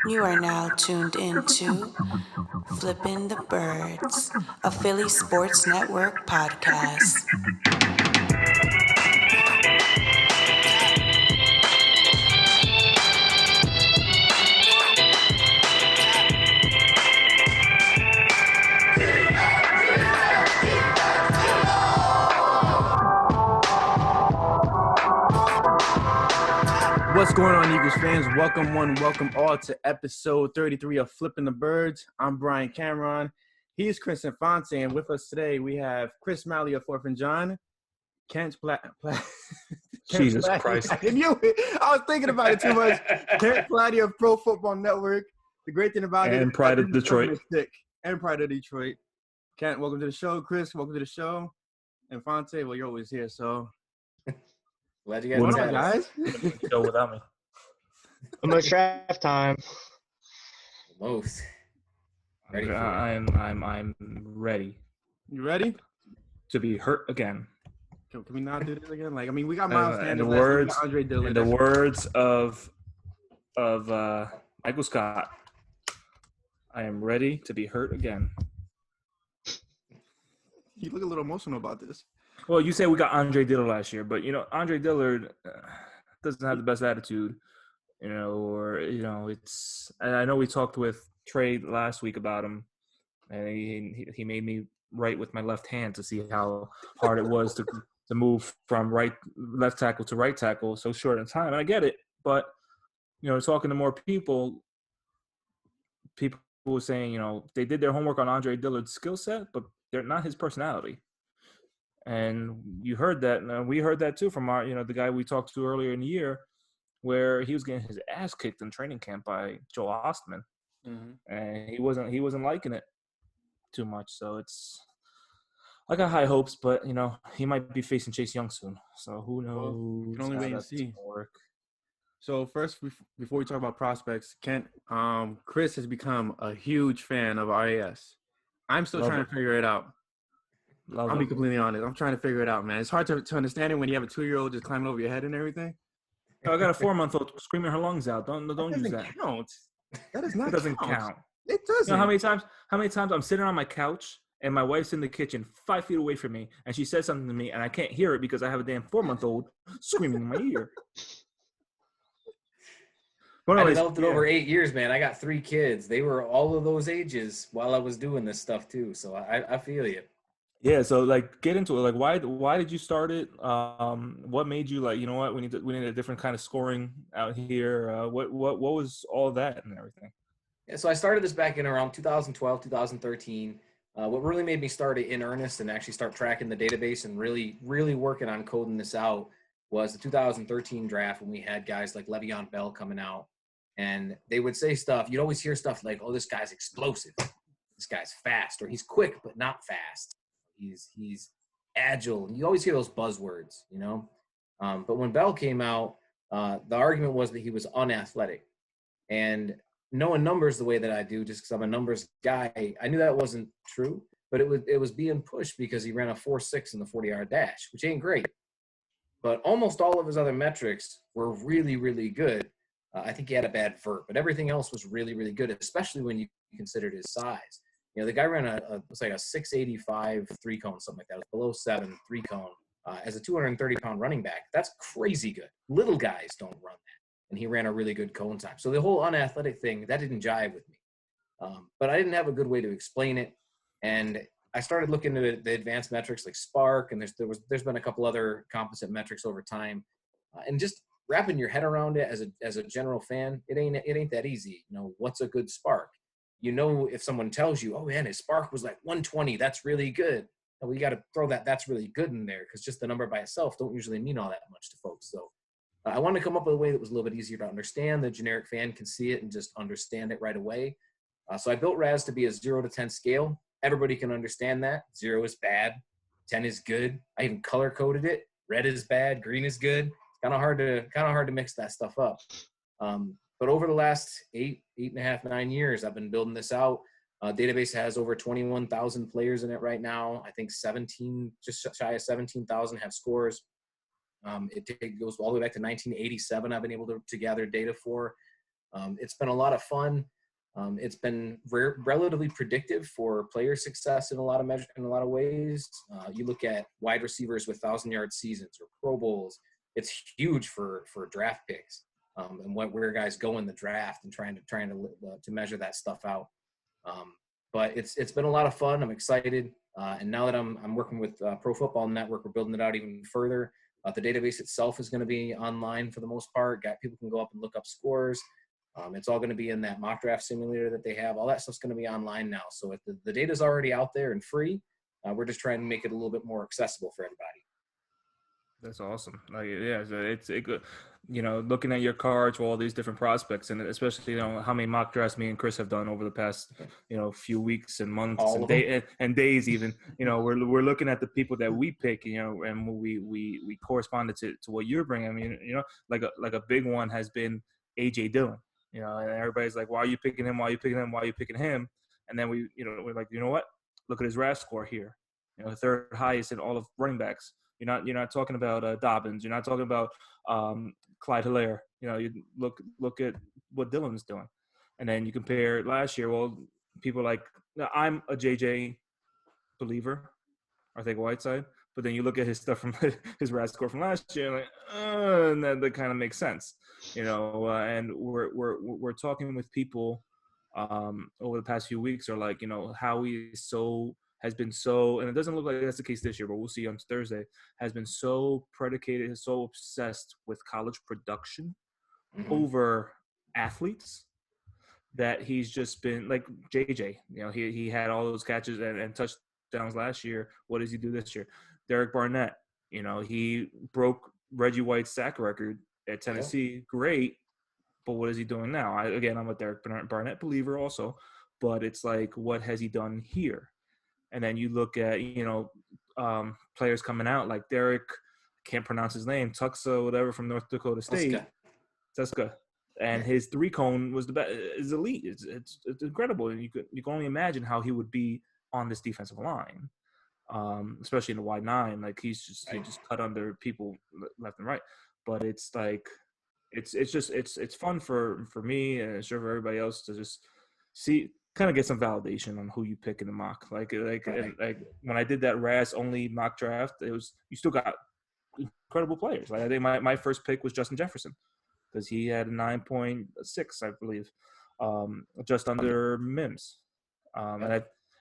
You are now tuned into Flippin' the Birds, a Philly Sports Network podcast. What's going on, Eagles fans? Welcome all to episode 33 of Flippin' the Birds. I'm Brian Cameron. He's Chris Infante, and with us today we have Chris Malley of 4th and John, Kent Jesus Christ. I was thinking about it too much. Kent Platte of Pro Football Network. The great thing about it And Pride of Detroit. And Pride of Detroit. Kent, welcome to the show. Chris, welcome to the show. Infante, well, you're always here, so. Glad you guys What's up, guys? Go without me. Almost draft time. Most. Ready for it. I'm ready You ready? to be hurt again. Can we not do this again? Like, I mean, we got Miles In Sanders. the words, we got Andre Dillon. in the words of Michael Scott, I am ready to be hurt again. You look a little emotional about this. Well, you say we got Andre Dillard last year, but Andre Dillard doesn't have the best attitude, or it's. And I know we talked with Trey last week about him, and he made me write with my left hand to see how hard it was to move from left tackle to right tackle so short in time. And I get it, but talking to more people were saying they did their homework on Andre Dillard's skill set, but they're not his personality. And you heard that, and we heard that too from our, the guy we talked to earlier in the year, where he was getting his ass kicked in training camp by Joel Ostman, and he wasn't liking it too much. So I got high hopes, but he might be facing Chase Young soon. So who knows? Well, you can only wait and see. Work. So first, before we talk about prospects, Kent, Chris has become a huge fan of RAS. I'm still trying to figure it out. I'll be completely honest. I'm trying to figure it out, man. It's hard to understand it when you have a 2-year-old just climbing over your head and everything. I got a 4-month-old screaming her lungs out. Don't use that. Count. That does not. It doesn't count. It doesn't. How many times I'm sitting on my couch and my wife's in the kitchen 5 feet away from me, and she says something to me, and I can't hear it because I have a damn 4-month-old screaming in my ear. I developed it over 8 years, man. I got 3 kids. They were all of those ages while I was doing this stuff too. So I feel you. Yeah, so get into it. Why did you start it? What made you we need a different kind of scoring out here? What was all that and everything? Yeah, so I started this back in around 2012, 2013. What really made me start it in earnest and actually start tracking the database and really, really working on coding this out was the 2013 draft when we had guys like Le'Veon Bell coming out, and they would say stuff. You'd always hear stuff like, "Oh, this guy's explosive. This guy's fast," or "He's quick but not fast. He's agile." And you always hear those buzzwords, But when Bell came out, the argument was that he was unathletic. And knowing numbers the way that I do, just because I'm a numbers guy, I knew that wasn't true. But it was being pushed because he ran a 4.6 in the 40-yard dash, which ain't great. But almost all of his other metrics were really, really good. I think he had a bad vert, but everything else was really, really good, especially when you considered his size. The guy ran it's like a 685 3-cone, something like that. It was below 7 3-cone as a 230-pound running back. That's crazy good. Little guys don't run that. And he ran a really good cone time. So the whole unathletic thing, that didn't jive with me. But I didn't have a good way to explain it. And I started looking at the advanced metrics like Spark, and there's been a couple other composite metrics over time. And just wrapping your head around it as a general fan, it ain't that easy. What's a good Spark? If someone tells you, "Oh man, his Spark was like 120, that's really good." Well, you got to throw that's really good in there, because just the number by itself don't usually mean all that much to folks. So I wanted to come up with a way that was a little bit easier to understand. The generic fan can see it and just understand it right away. So I built RAS to be a 0 to 10 scale. Everybody can understand that. 0 is bad, 10 is good. I even color coded it. Red is bad, green is good. It's kind of hard to mix that stuff up. But over the last 8.5, 9 years, I've been building this out. Database has over 21,000 players in it right now. I think just shy of 17,000 have scores. It goes all the way back to 1987. I've been able to gather data for. It's been a lot of fun. It's been relatively predictive for player success in a lot of ways. You look at wide receivers with 1,000-yard seasons or Pro Bowls. It's huge for draft picks and where guys go in the draft and trying to measure that stuff out. But it's been a lot of fun. I'm excited, and now that I'm working with Pro Football Network, we're building it out even further. The database itself is going to be online for the most part. People can go up and look up scores. It's all going to be in that mock draft simulator that they have. All that stuff's going to be online now. So the data's already out there and free. We're just trying to make it a little bit more accessible for everybody. That's awesome. Like, yeah, so it's good. Looking at your cards for all these different prospects, and especially how many mock drafts me and Chris have done over the past few weeks and months and days even. We're looking at the people that we pick, and we corresponded to what you're bringing. I mean, like a big one has been AJ Dillon. And everybody's like, why are you picking him? Why are you picking him? Why are you picking him? And then we're like, you know what? Look at his RAS score here. The third highest in all of running backs. You're not talking about Dobbins. You're not talking about Clyde Hilaire. You look at what Dillon's doing, and then you compare last year. Well, people like I'm a JJ believer. I think Whiteside. But then you look at his stuff from his RAS score from last year, and that kind of makes sense, And we're talking with people over the past few weeks, are like, how he has been so, and it doesn't look like that's the case this year, but we'll see on Thursday. Has been so predicated, so obsessed with college production over athletes that he's just been like JJ. He had all those catches and touchdowns last year. What does he do this year? Derek Barnett, he broke Reggie White's sack record at Tennessee. Great. But what is he doing now? I'm a Derek Barnett believer also, but it's like, what has he done here? And then you look at, players coming out like Derek, can't pronounce his name, Tuxa, whatever, from North Dakota State. Tuska. And his 3-cone was the best. Is elite. It's incredible. And you can only imagine how he would be on this defensive line. Especially in the wide 9, like he just cut under people left and right. But it's like, it's fun for me and sure for everybody else to just kind of get some validation on who you pick in the mock. Like when I did that RAS only mock draft, you still got incredible players. Like I think my first pick was Justin Jefferson because he had a 9.6, I believe, just under Mims.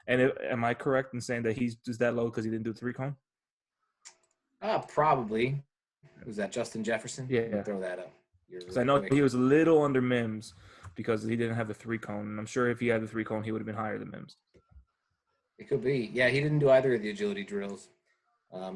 Am I correct in saying that he's just that low because he didn't do 3-cone? Probably. Was that Justin Jefferson? Yeah. Throw that up. Because I know he was a little under Mims because he didn't have the 3-cone. And I'm sure if he had the 3-cone, he would have been higher than Mims. It could be. Yeah, he didn't do either of the agility drills.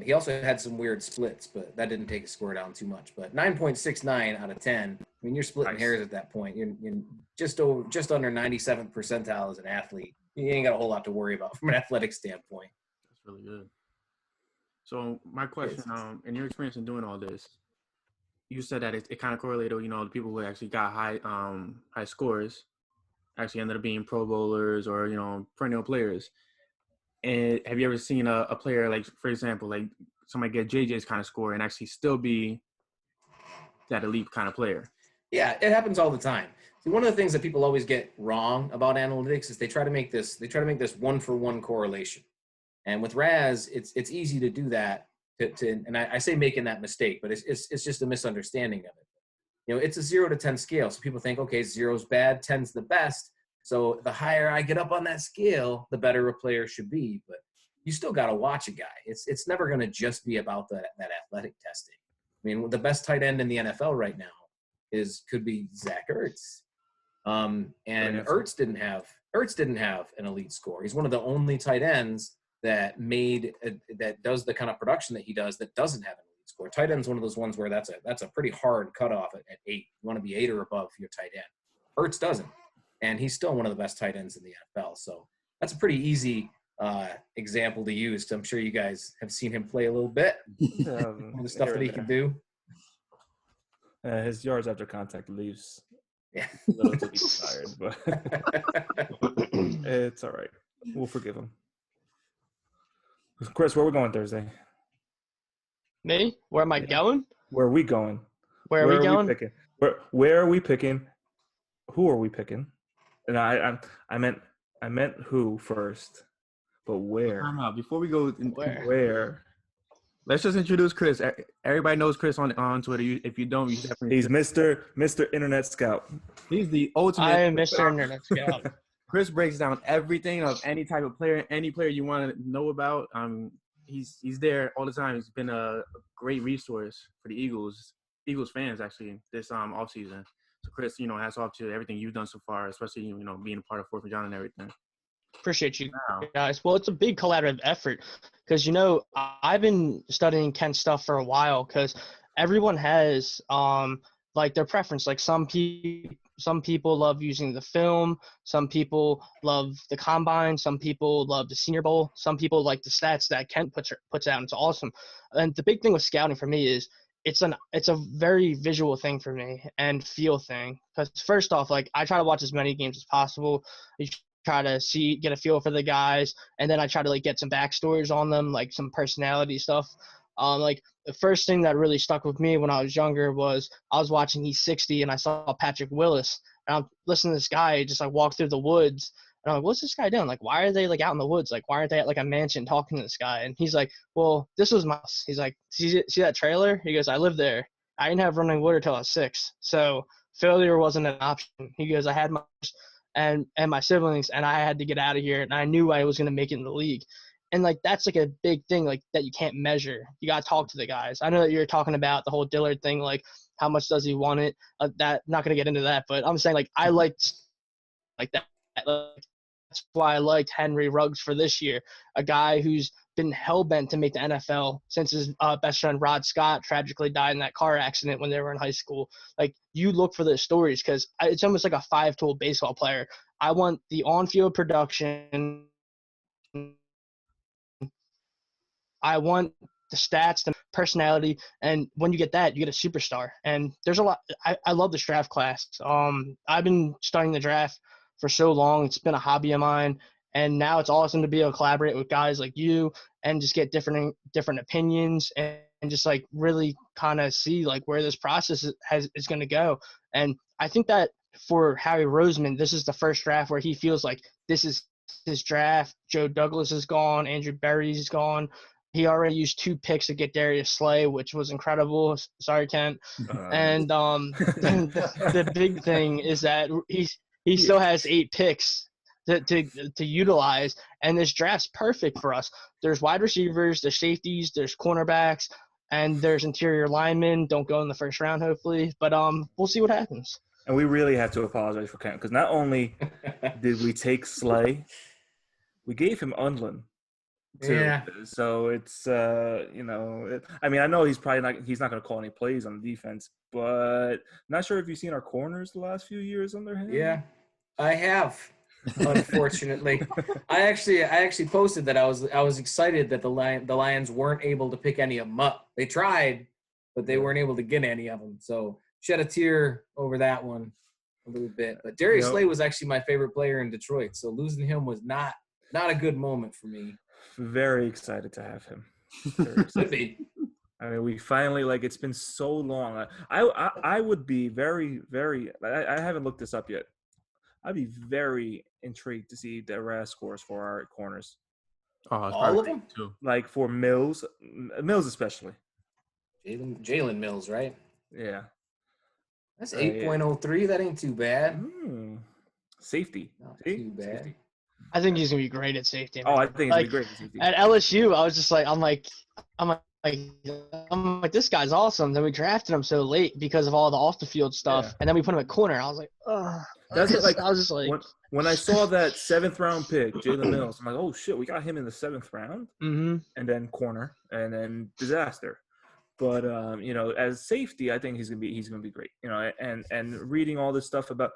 He also had some weird splits, but that didn't take his score down too much. But 9.69 out of 10. I mean, you're splitting hairs at that point. You're just under 97th percentile as an athlete. You ain't got a whole lot to worry about from an athletic standpoint. That's really good. So my question, in your experience in doing all this, you said that it kind of correlated, the people who actually got high scores actually ended up being Pro Bowlers or, perennial players. And have you ever seen a player, like, for example, like somebody get JJ's kind of score and actually still be that elite kind of player? Yeah, it happens all the time. See, one of the things that people always get wrong about analytics is they try to make this one-for-one correlation. And with RAS, it's easy to do that. And I say making that mistake, but it's just a misunderstanding of it. It's a 0 to 10 scale. So people think, okay, 0's bad, 10's the best. So the higher I get up on that scale, the better a player should be. But you still got to watch a guy. It's never going to just be about that athletic testing. I mean, the best tight end in the NFL right now could be Zach Ertz. And Ertz didn't have an elite score. He's one of the only tight ends that does the kind of production that he does that doesn't have an elite score. Tight end's one of those ones where that's a pretty hard cutoff at 8. You want to be 8 or above for your tight end. Ertz doesn't, and he's still one of the best tight ends in the NFL. So that's a pretty easy example to use. Because I'm sure you guys have seen him play a little bit. The stuff that he can do. His yards after contact leaves. Yeah. A little to be tired, but it's all right. We'll forgive him. Chris, where are we going Thursday? Me? Where am I going? Where are we going? Where are we going? Where are we picking? who are we picking? And I meant who first, but where? Time out. Before we go, Where? let's just introduce Chris. Everybody knows Chris on Twitter. If you don't, you definitely. He's Mr. Internet Scout. He's the ultimate. I am Mr. Internet Scout. Chris breaks down everything of any type of player, any player you want to know about. He's there all the time. He's been a great resource for the Eagles fans actually this offseason. So Chris, hats off to everything you've done so far, especially being a part of 4th and John and everything. Appreciate you Wow. guys. Well, it's a big collaborative effort because I've been studying Kent's stuff for a while because everyone has like their preference. Like some people love using the film, some people love the combine, some people love the Senior Bowl, some people like the stats that Kent puts out. It's awesome. And the big thing with scouting for me is it's a very visual thing for me and feel thing. Because first off, like I try to watch as many games as possible. You try to get a feel for the guys, and then I try to like get some backstories on them, like some personality stuff. Like the first thing that really stuck with me when I was younger was I was watching He's 60 and I saw Patrick Willis, and I'm listening to this guy just like walk through the woods, and I'm like, what's this guy doing? Like, why are they like out in the woods? Like, why aren't they at like a mansion talking to this guy? And he's like, well, this was my house. He's like, see that trailer? He goes, I lived there. I didn't have running water till I was 6, so failure wasn't an option. He goes, I had my and my siblings, and I had to get out of here, and I knew I was going to make it in the league. And, like, that's, like, a big thing, like, that you can't measure. You got to talk to the guys. I know that you're talking about the whole Dillard thing, like, how much does he want it? Not going to get into that, but I'm saying, like, I liked, like, that. Like, that's why I liked Henry Ruggs for this year, a guy who's been hell-bent to make the NFL since his best friend Rod Scott tragically died in that car accident when they were in high school. Like, you look for those stories because it's almost like a 5-tool baseball player. I want the on-field production. I want the stats, the personality, and when you get that, you get a superstar. And there's a lot. I love this draft class. I've been studying the draft for so long. It's been a hobby of mine. And now it's awesome to be able to collaborate with guys like you and just get different opinions and just like really kind of see like where this process is going to go. And I think that for Harry Roseman, this is the first draft where he feels like this is his draft. Joe Douglas is gone. Andrew Berry's gone. He already used 2 picks to get Darius Slay, which was incredible. Sorry, Kent. And the big thing is that he still has 8 picks to utilize, and this draft's perfect for us. There's wide receivers, there's safeties, there's cornerbacks, and there's interior linemen. Don't go in the first round, hopefully, but we'll see what happens. And we really have to apologize for Kent because not only did we take Slay, we gave him Undlin too. Yeah. So it's I mean, I know he's not going to call any plays on the defense, but not sure if you've seen our corners the last few years under him. Yeah, I have. Unfortunately, I actually posted that I was excited that the Lions weren't able to pick any of them up. They tried, but they weren't able to get any of them. So shed a tear over that one a little bit. But Darius Slay was actually my favorite player in Detroit, so losing him was not a good moment for me. Very excited to have him. Could be. I mean, we finally it's been so long. I would be very, very. I haven't looked this up yet. I'd be very intrigued to see the RAS scores for our corners. All of them? Too. Like for Mills especially. Jalen Mills, right? Yeah. That's 8.03. That ain't too bad. Safety. Not too bad. Safety. I think he's gonna be great at safety. Oh, I think he's gonna be great at safety. At LSU, I was just like, I'm like, this guy's awesome. Then we drafted him so late because of all the off the field stuff, and then we put him at corner. I was like, ugh. That's like I was just like, when I saw that 7th round pick, Jalen Mills, I'm like, oh shit, we got him in the 7th round, and then corner, and then disaster. But as safety, I think he's gonna be great. And reading all this stuff about,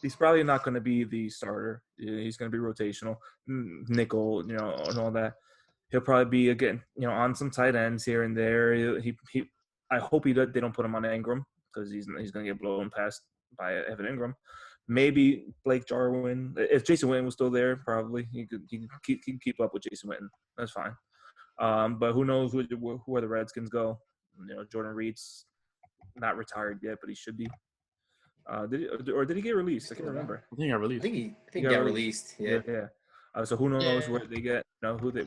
he's probably not going to be the starter. He's going to be rotational, nickel, and all that. He'll probably be again, on some tight ends here and there. I hope they don't put him on Ingram because he's going to get blown past by Evan Ingram. Maybe Blake Jarwin. If Jason Witten was still there, probably he can keep up with Jason Witten. That's fine. But who knows where the Redskins go? Jordan Reed's not retired yet, but he should be. Did he get released? I can't remember. I think I I released. think he got released. Yeah. Yeah. So who knows Yeah. where they get,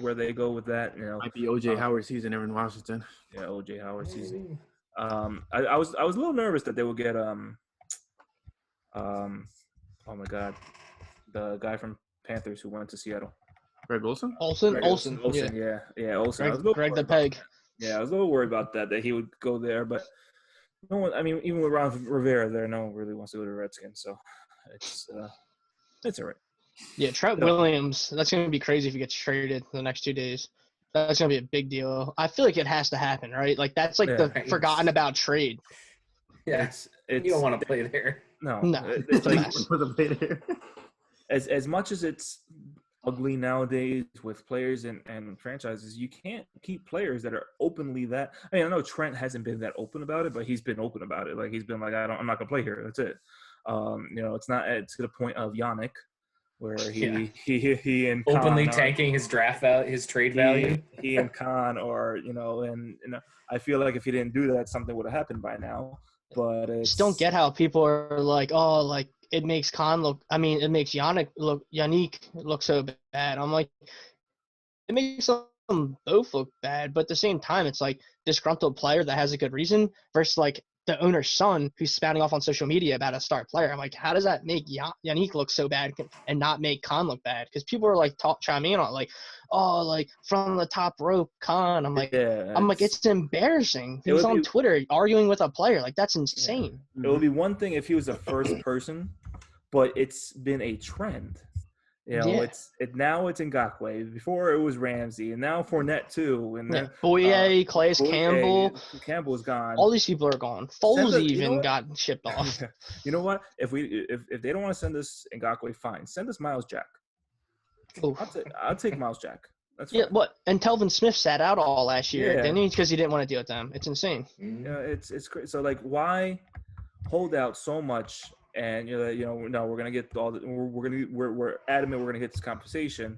where they go with that, Might be OJ Howard season in Washington. Yeah, OJ Howard season. Maybe. I was a little nervous that they would get oh my God, the guy from Panthers who went to Seattle. Greg Olson? Olsen. Olsen, Yeah. yeah, Olsen. I was a Greg, little Greg the worried about Peg. that. Yeah, I was a little worried about that he would go there, but no one. I mean, even with Ron Rivera there, no one really wants to go to the Redskins, so it's all right. Yeah, Trent Williams. That's gonna be crazy if he gets traded the next 2 days. That's gonna be a big deal. I feel like it has to happen, right? Like that's like the Right. forgotten about trade. Yeah. It's You don't want to play there. No, It's it's a like mess. For the player. as much as it's ugly nowadays with players and franchises, you can't keep players that are openly that. I mean, I know Trent hasn't been that open about it, but he's been open about it. Like he's been like, I'm not gonna play here. That's it. It's not to the point of Yannick, where he and Khan Openly are- tanking his his trade value. He and Khan are, and I feel like if he didn't do that, something would have happened by now. But it's, Just don't get how people are like, oh, like it makes it makes Yannick look so bad. I'm like, it makes them both look bad, but at the same time, it's like disgruntled player that has a good reason versus like the owner's son who's spouting off on social media about a star player. I'm like, how does that make Yannick look so bad and not make Khan look bad? Because people are like chiming in on it, like, oh, like from the top rope, Khan. I'm like, it's embarrassing. He was on Twitter arguing with a player. Like that's insane. It would be one thing if he was the first person, but it's been a trend. Now it's Ngakoue. Before it was Ramsey, and now Fournette too. And then Calais Campbell. Campbell's gone. All these people are gone. Foles even got shipped off. You know what? If they don't want to send us Ngakoue, fine. Send us Miles Jack. I'll take Miles Jack. That's fine. Yeah, what? And Telvin Smith sat out all last year, Yeah. didn't he? Because he didn't want to deal with them. It's insane. Yeah, it's great. So like, why hold out so much? And no, we're gonna get all the. We're adamant we're gonna get this compensation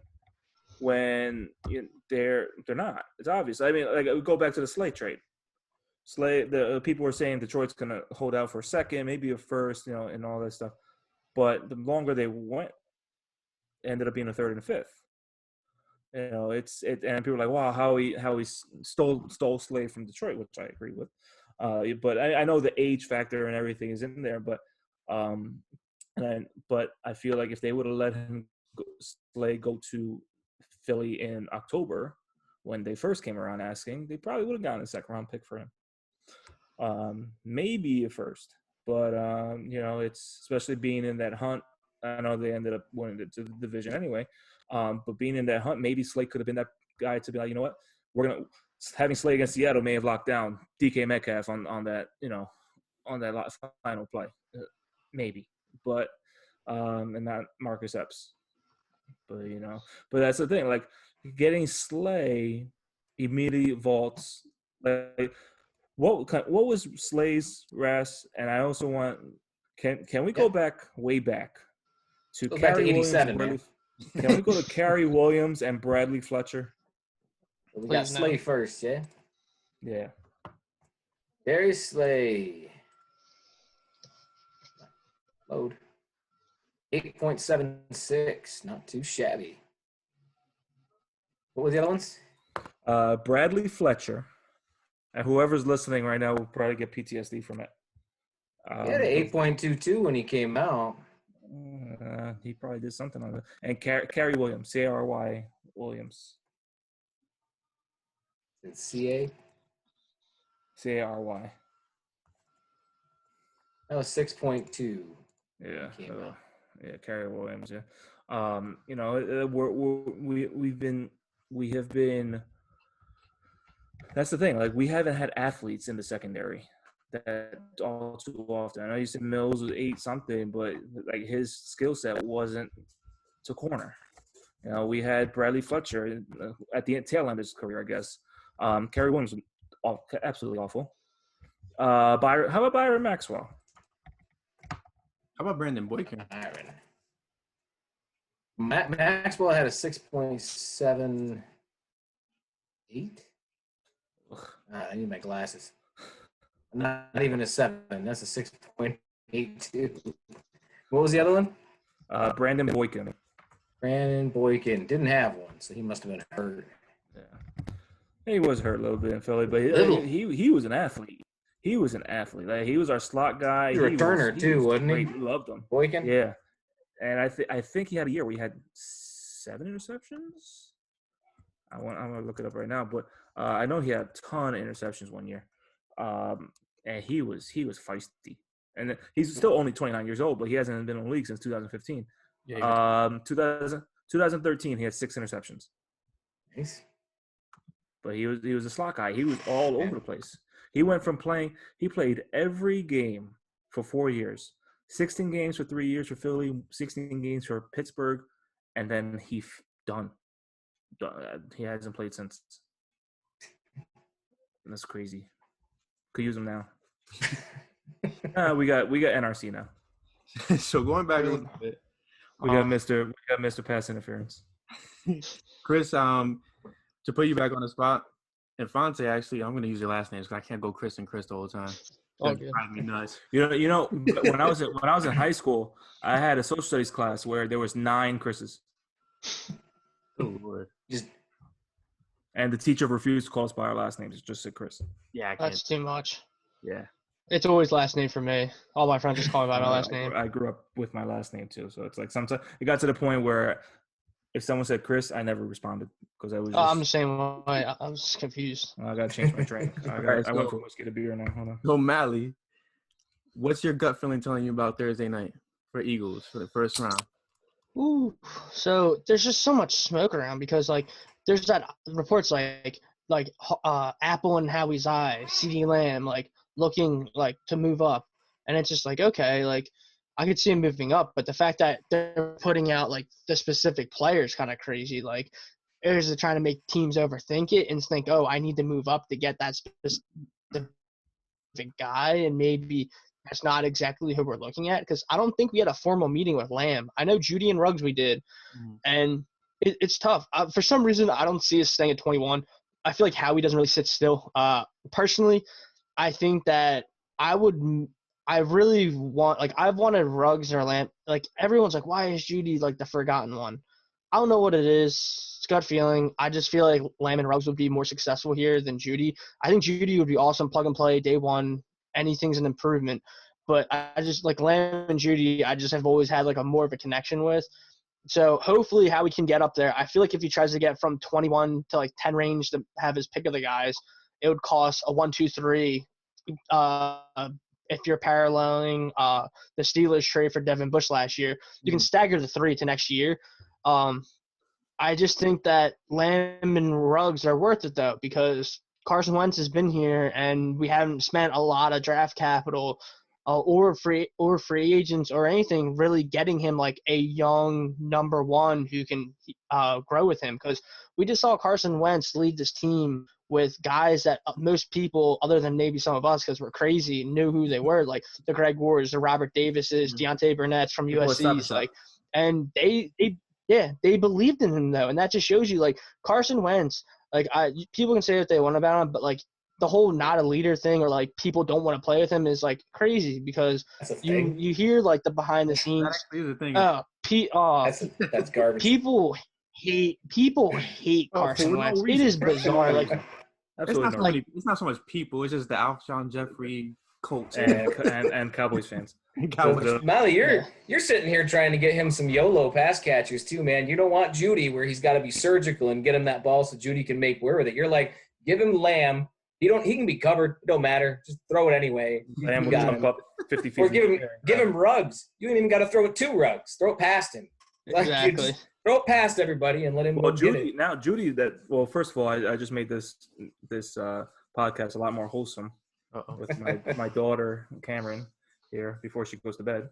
when they're not. It's obvious. I mean, like we go back to the Slay trade. The people were saying Detroit's gonna hold out for a second, maybe a first, and all that stuff. But the longer they went, it ended up being a third and a fifth. And people are like, wow, how he stole Slay from Detroit, which I agree with. But I know the age factor and everything is in there, but I feel like if they would have let him Slay go to Philly in October when they first came around asking, they probably would have gotten a second round pick for him. Maybe a first, but it's especially being in that hunt. I know they ended up winning the division anyway, but being in that hunt, maybe Slay could have been that guy to be like, you know what, having Slay against Seattle may have locked down DK Metcalf on that on that final play. Maybe, but and not Marcus Epps, but that's the thing. Like getting Slay immediately vaults. Like what was Slay's RAS? And I also want can we go way back to Go back to Kerry 87, Williams? man. Can we go to Kerry Williams and Bradley Fletcher? We got Please, Slay no. first, yeah. Yeah. Darius Slay. Load. 8.76. Not too shabby. What were the other ones? Bradley Fletcher. And whoever's listening right now will probably get PTSD from it. He had an 8.22 when he came out. He probably did something on it. And Carey Williams, C-A-R-Y Williams. It's CA. C-A-R-Y. That was 6.2. Yeah. Came out. Yeah, Carey Williams. Yeah. We have been. That's the thing. Like we haven't had athletes in the secondary that all too often. I know you said Mills was 8-something, but like his skill set wasn't to corner. We had Bradley Fletcher at the tail end of his career, I guess. Kerry Williams was absolutely awful. How about Byron Maxwell? How about Brandon Boykin? Byron. Maxwell had a 6.78. I need my glasses. Not even a 7. That's a 6.8. Me too. What was the other one? Brandon Boykin. Brandon Boykin didn't have one, so he must have been hurt. Yeah. He was hurt a little bit in Philly, but he was an athlete. He was an athlete. Like, he was our slot guy. He's a returner too, wasn't he? We loved him. Boykin? Yeah. And I think he had a year where he had 7 interceptions. I'm gonna look it up right now, but I know he had a ton of interceptions one year. And he was feisty. And he's still only 29 years old, but he hasn't been in the league since 2015. Yeah. 2013 he had 6 interceptions. Nice. But he was a slot guy. He was all over the place. He went from he played every game for 4 years. 16 games for 3 years for Philly, 16 games for Pittsburgh, and then done. He hasn't played since. That's crazy. Could use him now. We got NRC now. So going back a little bit, We got Mr. Pass Interference. Chris, to put you back on the spot, Infante, actually, I'm going to use your last names because I can't go Chris and Chris the whole time. That drives me nuts. You know, when I was in high school, I had a social studies class where there was 9 Chris's. Oh Lord. And the teacher refused to call us by our last names. It just said Chris. Yeah, I can't. That's too much. Yeah. It's always last name for me. All my friends just call me by my last name. I grew up with my last name too, so it's like sometimes it got to the point where if someone said Chris, I never responded because I was. I'm the same way. I'm just confused. I gotta change my drink. I went from whiskey to beer now. Hold on. So Mally, what's your gut feeling telling you about Thursday night for Eagles for the first round? Ooh, so there's just so much smoke around because like there's that reports like Apple and Howie's eye, CeeDee Lamb like looking like to move up, and it's just like okay, like I could see him moving up, but the fact that they're putting out like the specific players kind of crazy. Like, is it trying to make teams overthink it and think, oh, I need to move up to get that specific guy, and maybe that's not exactly who we're looking at? Because I don't think we had a formal meeting with Lamb. I know Judy and Ruggs we did, and it's tough. For some reason, I don't see us staying at 21. I feel like Howie doesn't really sit still. Personally, I think that I really want, like, I've wanted Ruggs or Lamb. Like, everyone's like, why is Judy, like, the forgotten one? I don't know what it is. It's gut feeling. I just feel like Lamb and Ruggs would be more successful here than Judy. I think Judy would be awesome, plug and play, day one. Anything's an improvement. But I just, like, Lamb and Judy, I just have always had, like, a more of a connection with. So hopefully Howie can get up there. I feel like if he tries to get from 21 to, like, 10 range to have his pick of the guys, it would cost a 1, 2, 3. If you're paralleling the Steelers trade for Devin Bush last year, you can stagger the 3 to next year. I just think that Lamb and Ruggs are worth it, though, because Carson Wentz has been here, and we haven't spent a lot of draft capital or free agents or anything really getting him like a young number one who can grow with him. Because we just saw Carson Wentz lead this team with guys that most people, other than maybe some of us because we're crazy, knew who they were, like the Greg Wards, the Robert Davises, Deontay Burnett's from USC's, like, and they believed in him though, and that just shows you like Carson Wentz. Like, people can say what they want about him, but like the whole not a leader thing or like people don't want to play with him is like crazy because you hear like the behind the scenes. That's garbage. People hate Carson Wentz. It is bizarre. Like, it's not so much people. It's just the Alshon Jeffrey Colts and Cowboys fans. Molly, you're sitting here trying to get him some YOLO pass catchers too, man. You don't want Judy where he's got to be surgical and get him that ball so Judy can make way with it. You're like, give him Lamb. He can be covered. It don't matter. Just throw it anyway. Lamb will jump up 50 feet. Or give him Ruggs. You ain't even got to throw it to Ruggs. Throw it past him. Exactly. Throw it past everybody and let him get it. Judy, first of all, I just made this podcast a lot more wholesome with my daughter Cameron here before she goes to bed.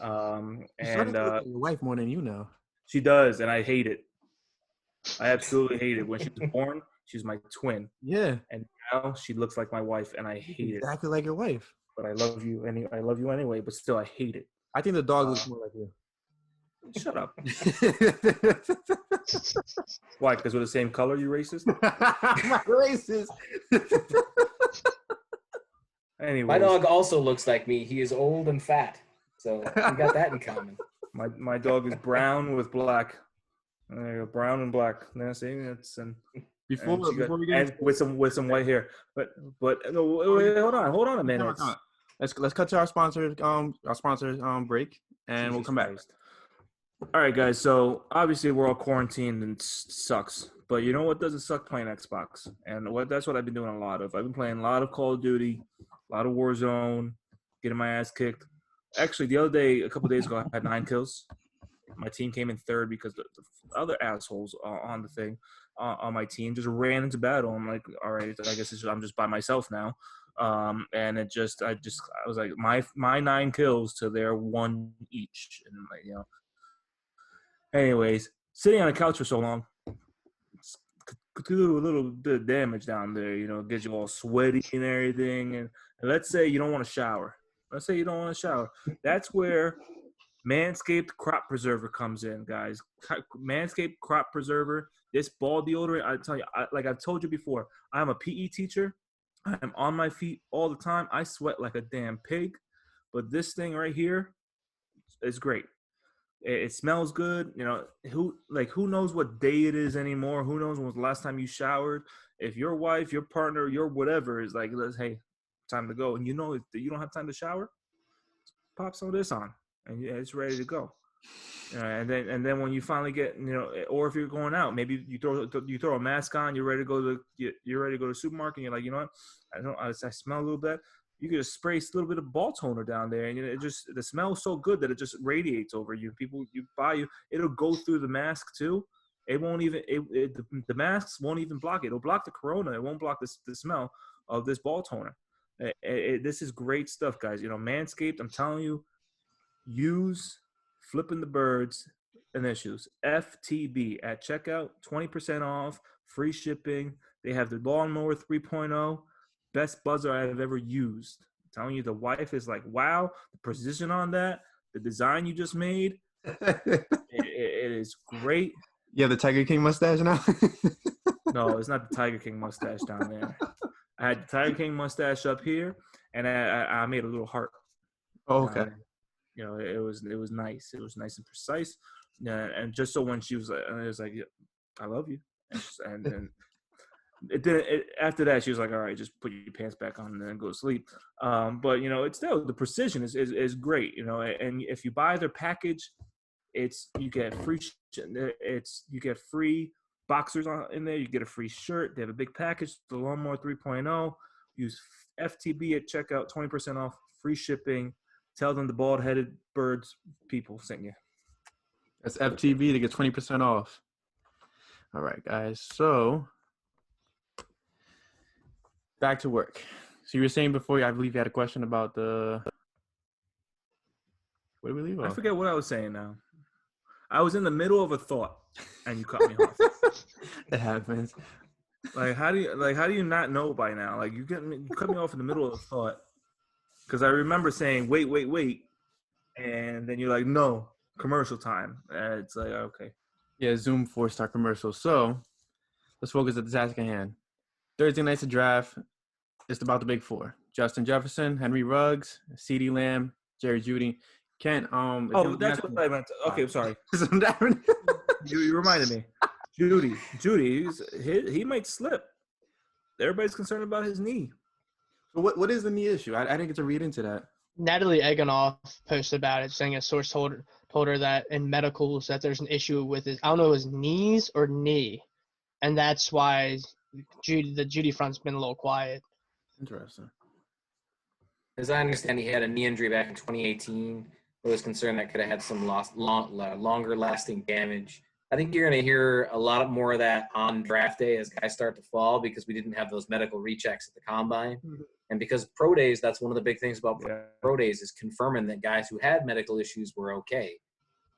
And your wife more than you know. She does, and I hate it. I absolutely hate it. When she was born, she's my twin. Yeah. And now she looks like my wife, and I hate it. Exactly like your wife. But I love you anyway. But still, I hate it. I think the dog looks more like you. Shut up. Why? Because we're the same color, you racist? I'm not racist. Anyways, My dog also looks like me. He is old and fat, so we got that in common. my dog is brown with black. There you go, brown and black. Now see, it's Before we get and with some white hair. But no, wait, hold on a minute. Let's cut to our sponsor break, and we'll come back. All right, guys. So obviously we're all quarantined and it sucks. But you know what doesn't suck? Playing Xbox. And that's what I've been doing a lot of. I've been playing a lot of Call of Duty, a lot of Warzone, getting my ass kicked. Actually, the other day, a couple days ago, I had 9 kills. My team came in third because the other assholes on the thing on my team just ran into battle. I'm like, all right, I guess I'm just by myself now. And I was like, my 9 kills to their 1 each, and like, you know. Anyways, sitting on a couch for so long could do a little bit of damage down there. You know, get you all sweaty and everything. And let's say you don't want to shower. That's where Manscaped Crop Preserver comes in, guys. Manscaped Crop Preserver. This ball deodorant, I tell you, like I've told you before, I'm a PE teacher. I'm on my feet all the time. I sweat like a damn pig. But this thing right here is great. It smells good. You know, who knows what day it is anymore? Who knows when was the last time you showered? If your wife, your partner, your whatever is like, hey, time to go, and you know if you don't have time to shower, pop some of this on, and it's ready to go. And then when you finally get, you know, or if you're going out, maybe you throw a mask on, you're ready to go to the supermarket, and you're like, you know what, I smell a little bit. You could just spray a little bit of ball toner down there, and the smell is so good that it just radiates over you. It'll go through the mask too. It won't even the masks won't even block it. It'll block the corona. It won't block the smell of this ball toner. This is great stuff, guys. You know, Manscaped. I'm telling you, use Flippin' the Birds initials FTB at checkout. 20% off, free shipping. They have the Lawnmower 3.0. Best buzzer I've ever used. I'm telling you, the wife is like, wow, the precision on that, the design you just made, it is great. You have the Tiger King mustache now? No, it's not the Tiger King mustache down there. I had the Tiger King mustache up here, and I made a little heart. Oh, okay. You know, it was nice. It was nice and precise. And just so when she was like, it was like, I love you. And after that, she was like, all right, just put your pants back on and then go to sleep. But, you know, it's still, the precision is great, you know, and if you buy their package, you get free boxers in there. You get a free shirt. They have a big package, the Lawnmower 3.0. Use FTB at checkout, 20% off, free shipping. Tell them the bald-headed birds people sent you. That's FTB to get 20% off. All right, guys. So back to work. So you were saying before, I believe you had a question about the. Where did we leave off? I forget what I was saying now. I was in the middle of a thought, and you cut me off. It happens. Like how do you not know by now? Like you cut me off in the middle of a thought. Because I remember saying, wait, and then you're like, no, commercial time. And it's like, okay. Yeah, Zoom forced our commercial. So let's focus at the task at hand. Thursday night's a draft. It's about the big four: Justin Jefferson, Henry Ruggs, CeeDee Lamb, Jerry Jeudy. Kent. That's what I meant. Okay, I'm sorry. You reminded me. Jeudy, he might slip. Everybody's concerned about his knee. So what is the knee issue? I didn't get to read into that. Natalie Eganoff posted about it, saying a source told her that in medicals that there's an issue with his, I don't know, it was knees or knee, and that's why the Jeudy front's been a little quiet. Interesting. As I understand, he had a knee injury back in 2018. There was concern that could have had some longer-lasting damage. I think you're going to hear a lot more of that on draft day as guys start to fall because we didn't have those medical rechecks at the combine. Mm-hmm. And because pro days, that's one of the big things about pro days is confirming that guys who had medical issues were okay.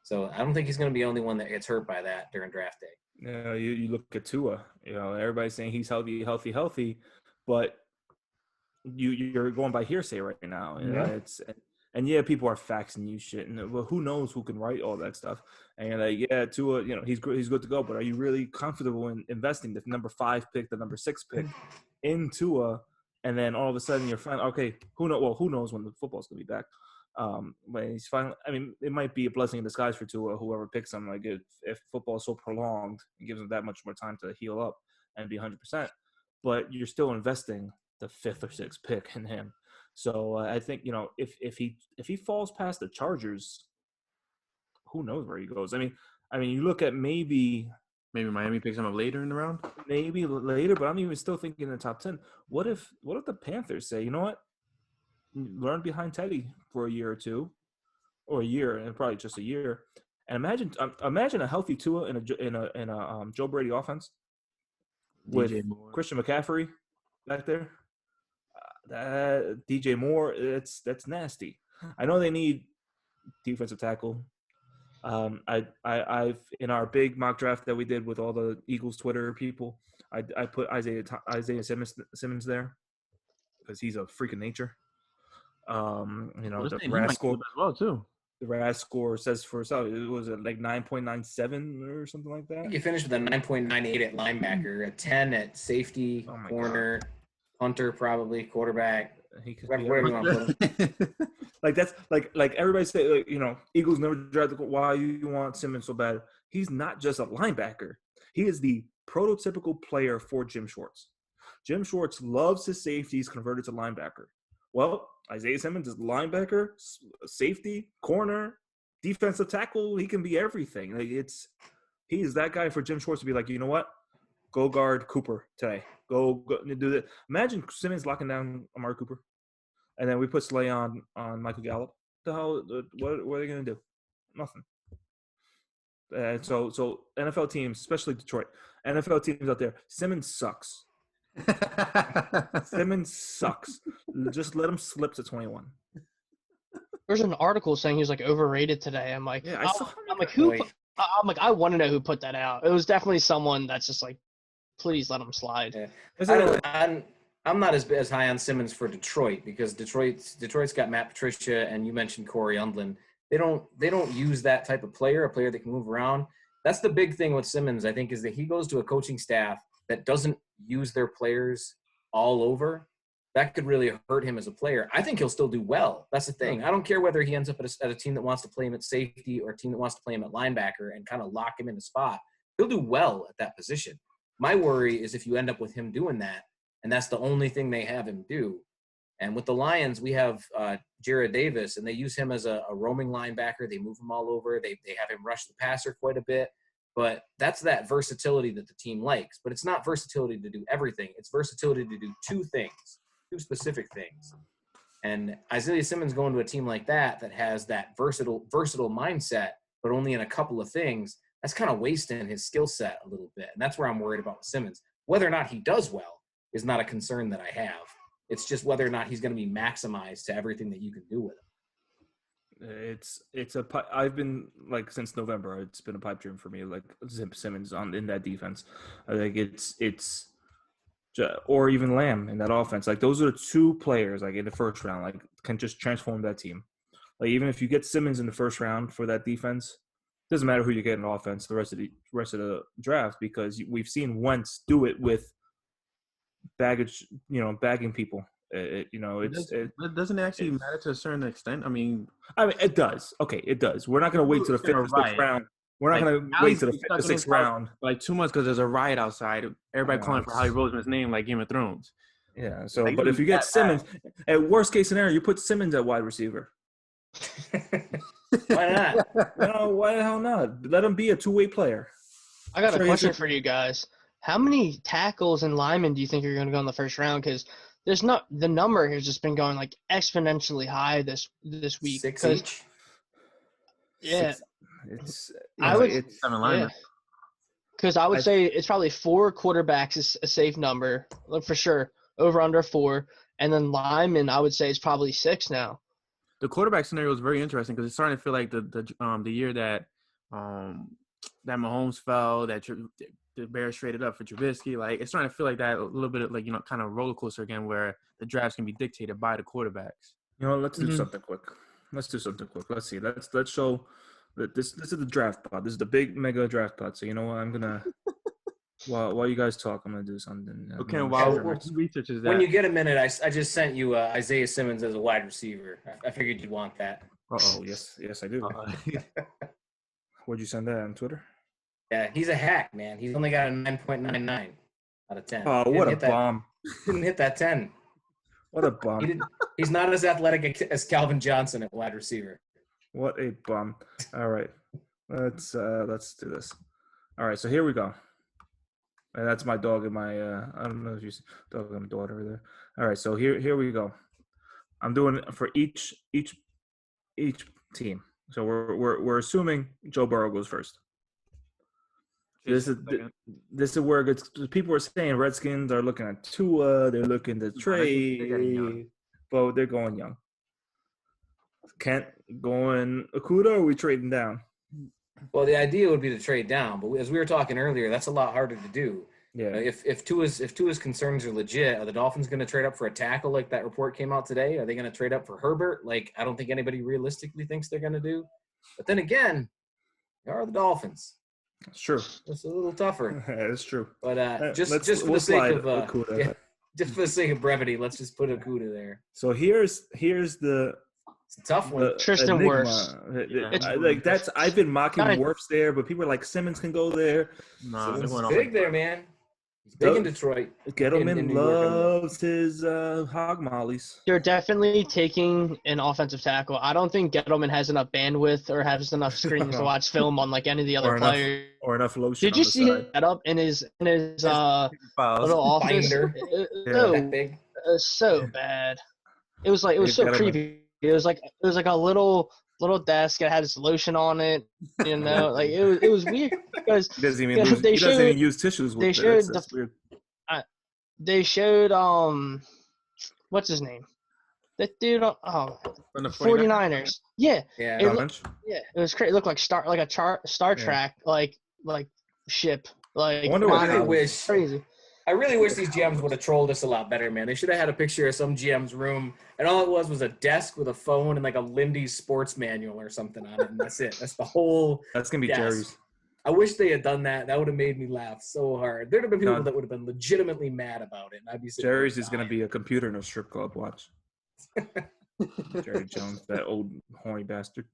So I don't think he's going to be the only one that gets hurt by that during draft day. You know, you look at Tua, you know, everybody's saying he's healthy, but you're going by hearsay right now. You know, and people are faxing you shit, and well, who knows who can write all that stuff? And you're like, Tua, you know, he's good to go, but are you really comfortable in investing the number 5 pick, the number 6 pick in Tua and then all of a sudden you're finally okay. Who knows when the football's gonna be back? But he's finally. I mean, it might be a blessing in disguise for Tua, whoever picks him. Like if football is so prolonged, it gives him that much more time to heal up and be 100%. But you're still investing the 5th or 6th pick in him. So I think if he falls past the Chargers, who knows where he goes? I mean, you look at maybe Miami picks him up later in the round. Maybe later, but I'm even still thinking in the top 10. What if the Panthers say, you know what? Learn behind Teddy for a year or two, or a year, and probably just a year. And imagine a healthy Tua in a Joe Brady offense with Christian McCaffrey back there. DJ Moore, that's nasty. I know they need defensive tackle. I've in our big mock draft that we did with all the Eagles Twitter people, I put Isaiah Simmons there because he's a freak of nature. The RAS score as well too. The RAS score says for itself. It was like 9.97 or something like that. I think you finished with a 9.98 at linebacker, a 10 at safety, corner, punter, probably quarterback. Where do you want to put him? Like that's like everybody say, Eagles never drafted. Why you want Simmons so bad? He's not just a linebacker. He is the prototypical player for Jim Schwartz. Jim Schwartz loves his safeties converted to linebacker. Well, Isaiah Simmons is linebacker, safety, corner, defensive tackle. He can be everything. He is that guy for Jim Schwartz to be like, you know what? Go guard Cooper today. Go do that. Imagine Simmons locking down Amari Cooper, and then we put Slay on Michael Gallup. What are they going to do? Nothing. So NFL teams, especially Detroit, NFL teams out there, Simmons sucks. Simmons sucks. Just let him slip to 21. There's an article saying he was like overrated today. I'm like, yeah, I want to know who put that out. It was definitely someone that's just like, please let him slide. Yeah. I'm not as high on Simmons for Detroit because Detroit's got Matt Patricia and you mentioned Corey Undlin. They don't use that type of player, a player that can move around. That's the big thing with Simmons, I think, is that he goes to a coaching staff that doesn't use their players all over. That could really hurt him as a player. I think he'll still do well. That's the thing. I don't care whether he ends up at a team that wants to play him at safety or a team that wants to play him at linebacker and kind of lock him in the spot. He'll do well at that position. My worry is if you end up with him doing that, and that's the only thing they have him do. And with the Lions, we have Jared Davis, and they use him as a roaming linebacker. They move him all over. They have him rush the passer quite a bit. But that's that versatility that the team likes. But it's not versatility to do everything. It's versatility to do two specific things. And Isaiah Simmons going to a team like that has that versatile mindset, but only in a couple of things, that's kind of wasting his skill set a little bit. And that's where I'm worried about with Simmons. Whether or not he does well is not a concern that I have. It's just whether or not he's going to be maximized to everything that you can do with him. I've been like since November. It's been a pipe dream for me. Like Simmons in that defense. I think it's or even Lamb in that offense. Like those are the two players like in the first round. Like can just transform that team. Like even if you get Simmons in the first round for that defense, doesn't matter who you get in offense the rest of the draft because we've seen Wentz do it with baggage. Bagging people. Doesn't it actually matter to a certain extent? I mean, it does. Okay, it does. We're not going to wait to the 5th or 6th round. We're not going to wait to the 5th or 6th round. Like 2 months because there's a riot outside. Everybody calling for Howie Roseman's name like Game of Thrones. Yeah. So, but if you get Simmons, at worst case scenario, you put Simmons at wide receiver. Why not? No, why the hell not? Let him be a two-way player. I got a question for you guys. How many tackles and linemen do you think are going to go in the first round? Because the number has just been going like exponentially high this week. 6 each. Yeah, it's 7 linemen. Because I would say it's probably 4 quarterbacks is a safe number, like for sure, over under 4, and then linemen I would say it's probably 6 now. The quarterback scenario is very interesting because it's starting to feel like the year that Mahomes fell, that the Bears traded up for Trubisky. Like it's starting to feel like that a little bit of kind of roller coaster again, where the drafts can be dictated by the quarterbacks. Let's do something quick. Let's see. Let's show that this is the draft pod. This is the big mega draft pod. So I'm gonna While you guys talk, I'm gonna do something. Okay, I'm while sure- he researches that. When you get a minute, I just sent you Isaiah Simmons as a wide receiver. I figured you'd want that. yes, I do. Where'd you send that on Twitter? Yeah, he's a hack, man. He's only got a 9.99 out of 10. Oh, He what a didn't hit that- bomb! Didn't hit that 10. What a bum! He's not as athletic as Calvin Johnson at wide receiver. What a bum! All right, let's do this. All right, so here we go. And that's my dog and my I don't know if you see dog and my daughter over there. All right, so here we go. I'm doing it for each team. So we're assuming Joe Burrow goes first. This is where it gets, people are saying Redskins are looking at Tua, they're looking to trade, but they're going young. Kent going Okuda, or are we trading down? Well, the idea would be to trade down, but as we were talking earlier, that's a lot harder to do. Yeah. If Tua's concerns are legit, are the Dolphins going to trade up for a tackle like that report came out today? Are they going to trade up for Herbert? Like, I don't think anybody realistically thinks they're going to do. But then again, they are the Dolphins. It's true. It's a little tougher. It's true. But just for the sake of brevity, let's just put Okuda there. So here's the It's a tough one. Tristan Wirfs. Wirfs. I've been mocking Wirfs there, but people are like Simmons can go there. Nah, He's big there, man. He's big in Detroit. Gettleman loves his hog mollies. You're definitely taking an offensive tackle. I don't think Gettleman has enough bandwidth or has enough screens to watch film on like any of the other players. Or enough lotion. Did you see that up in his little office? Binder. That big. It was so bad. It was so creepy. It was like a little desk. It had his lotion on it. You know, like it was weird because he doesn't even use tissues. They showed that's weird. They showed what's his name? That dude. From the 49ers. Yeah. Yeah. It was crazy. It looked like Star Trek like ship. Like I wonder what crazy. I really wish these GMs would have trolled us a lot better, man. They should have had a picture of some GM's room, and all it was a desk with a phone and like a Lindy's sports manual or something on it, and that's it. That's the whole. That's gonna be desk. Jerry's. I wish they had done that. That would have made me laugh so hard. There'd have been people that would have been legitimately mad about it. And I'd be Jerry's is gonna be a computer in a strip club. Watch. Jerry Jones, that old horny bastard.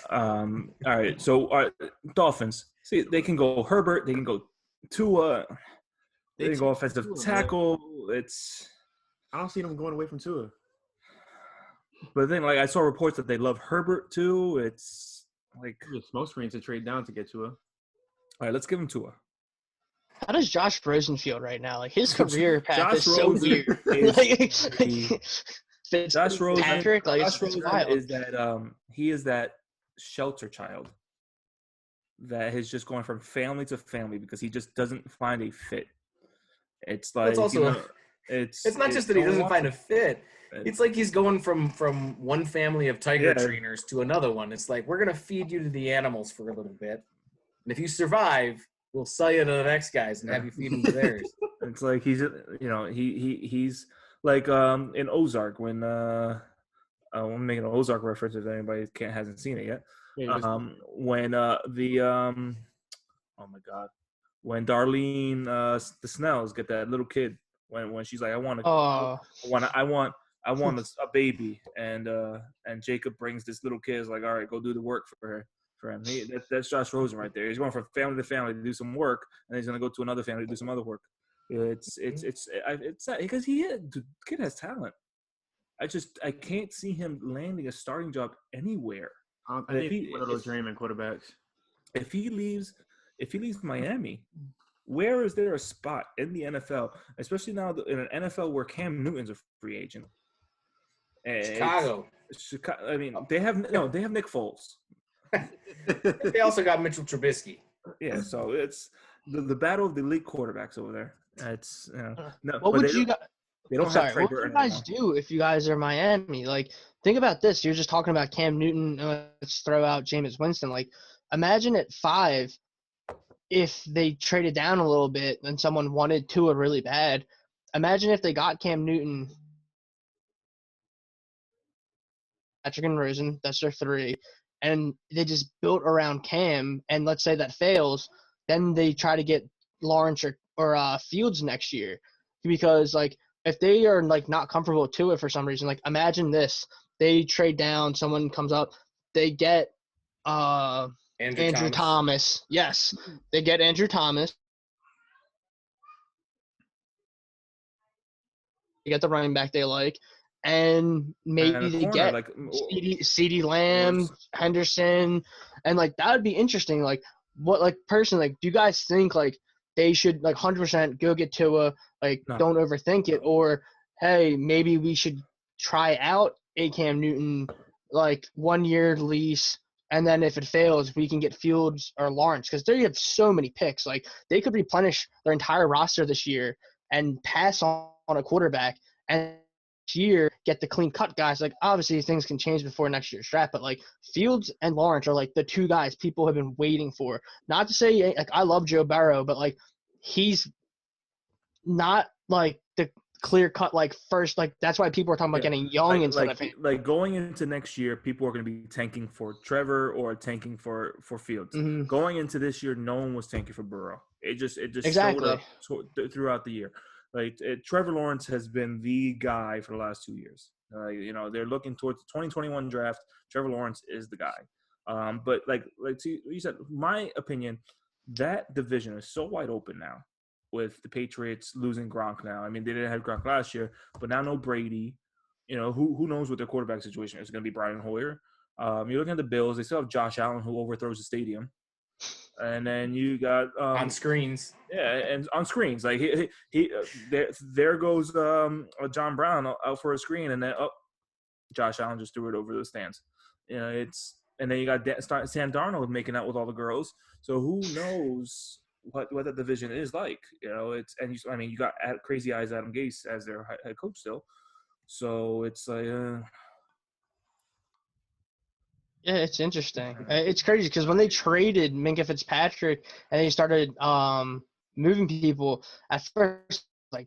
All right, so Dolphins. See, they can go Herbert. They can go Tua. They can go offensive tackle. I don't see them going away from Tua. But then, like, I saw reports that they love Herbert too. It's like smoke screens to trade down to get Tua. All right, let's give him Tua. How does Josh Rosen feel right now? Like his career path is so Rosen weird. Josh Rosen, Patrick, like Josh Rosen wild. is that he is that shelter child that is just going from family to family because he just doesn't find a fit. It's like it's also it's not just that he doesn't find a fit. It's like he's going from one family of tiger trainers to another one. It's like, we're gonna feed you to the animals for a little bit, and if you survive, we'll sell you to the next guys and have you feed them to theirs. It's like he's he's like in Ozark when I'm making an Ozark reference if anybody hasn't seen it yet. When oh my god, when Darlene the Snells get that little kid when she's like I want a baby and Jacob brings this little kid is like, all right, go do the work for him. That's Josh Rosen right there. He's going from family to family to do some work, and he's gonna go to another family to do some other work. It's because the kid has talent. I can't see him landing a starting job anywhere. I think one of those journeyman quarterbacks. If he leaves Miami, where is there a spot in the NFL, especially now in an NFL where Cam Newton's a free agent? Chicago. I mean, they have Nick Foles. They also got Mitchell Trubisky. Yeah, so it's the battle of the elite quarterbacks over there. It's what would you guys? They don't have Trey Burton. What would you guys do if you guys are Miami? Like, think about this. You're just talking about Cam Newton. Let's throw out Jameis Winston. Like, imagine at 5, if they traded down a little bit and someone wanted Tua really bad. Imagine if they got Cam Newton, Patrick and Rosen. That's their 3, and they just built around Cam. And let's say that fails, then they try to get Lawrence or Fields next year, because like if they are like not comfortable to it for some reason, like imagine this: they trade down, someone comes up, they get Andrew Thomas. Yes, they get Andrew Thomas. They get the running back they like, and maybe they corner, get CeeDee Lamb, Henderson, and like that would be interesting. Like what, like personally, like do you guys think like they should like 100% go get Tua, like don't overthink it, or hey, maybe we should try out a Cam Newton like 1 year lease, and then if it fails, we can get Fields or Lawrence, because they have so many picks. Like they could replenish their entire roster this year and pass on a quarterback, and next year get the clean cut guys. Like obviously things can change before next year's draft, but like Fields and Lawrence are like the two guys people have been waiting for. Not to say like I love Joe Burrow, but like he's not like the clear cut like first, like that's why people are talking about getting Young instead of him. Like going into next year, people are going to be tanking for Trevor or tanking for Fields. Mm-hmm. Going into this year, no one was tanking for Burrow. It just exactly showed up throughout the year. Like Trevor Lawrence has been the guy for the last 2 years. They're looking towards the 2021 draft. Trevor Lawrence is the guy. But like you said, my opinion, that division is so wide open now with the Patriots losing Gronk now. I mean, they didn't have Gronk last year, but now no Brady. Who knows what their quarterback situation is? It's going to be Brian Hoyer. You're looking at the Bills. They still have Josh Allen, who overthrows the stadium. And then you got on screens. Yeah, and on screens, like he there goes John Brown out for a screen, and then Josh Allen just threw it over the stands. And then you got Sam Darnold making out with all the girls. So who knows what that division is like? You got Crazy Eyes Adam Gase as their head coach still. So it's like. Yeah, it's interesting. It's crazy because when they traded Minkah Fitzpatrick and they started moving people, at first, like,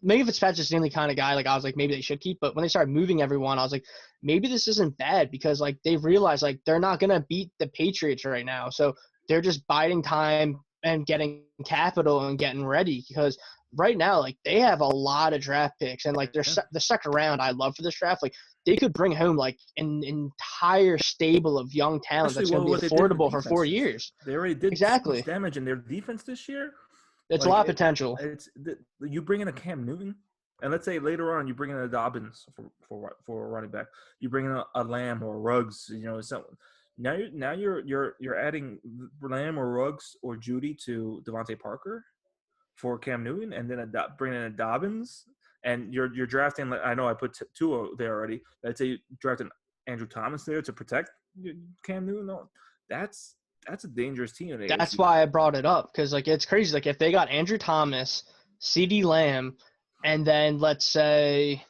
Minkah Fitzpatrick's the only kind of guy, like, I was like, maybe they should keep. But when they started moving everyone, I was like, maybe this isn't bad because, like, they realized, like, they're not going to beat the Patriots right now. So they're just biding time and getting capital and getting ready because right now, like, they have a lot of draft picks. And, like, the second round I love for this draft, like, they could bring home like an entire stable of young talent that's going to be affordable for 4 years. They already did so much damage in their defense this year. It's a lot of potential. You bring in a Cam Newton, and let's say later on you bring in a Dobbins for a running back. You bring in a Lamb or Ruggs. Now you're adding Lamb or Ruggs or Judy to Devontae Parker for Cam Newton, and then bring in a Dobbins. And you're drafting, like I know I put Tua there already. Let's say you drafted Andrew Thomas there to protect Cam Newton. No, that's a dangerous team. That's why I brought it up because like it's crazy. Like if they got Andrew Thomas, CeeDee Lamb, and then let's say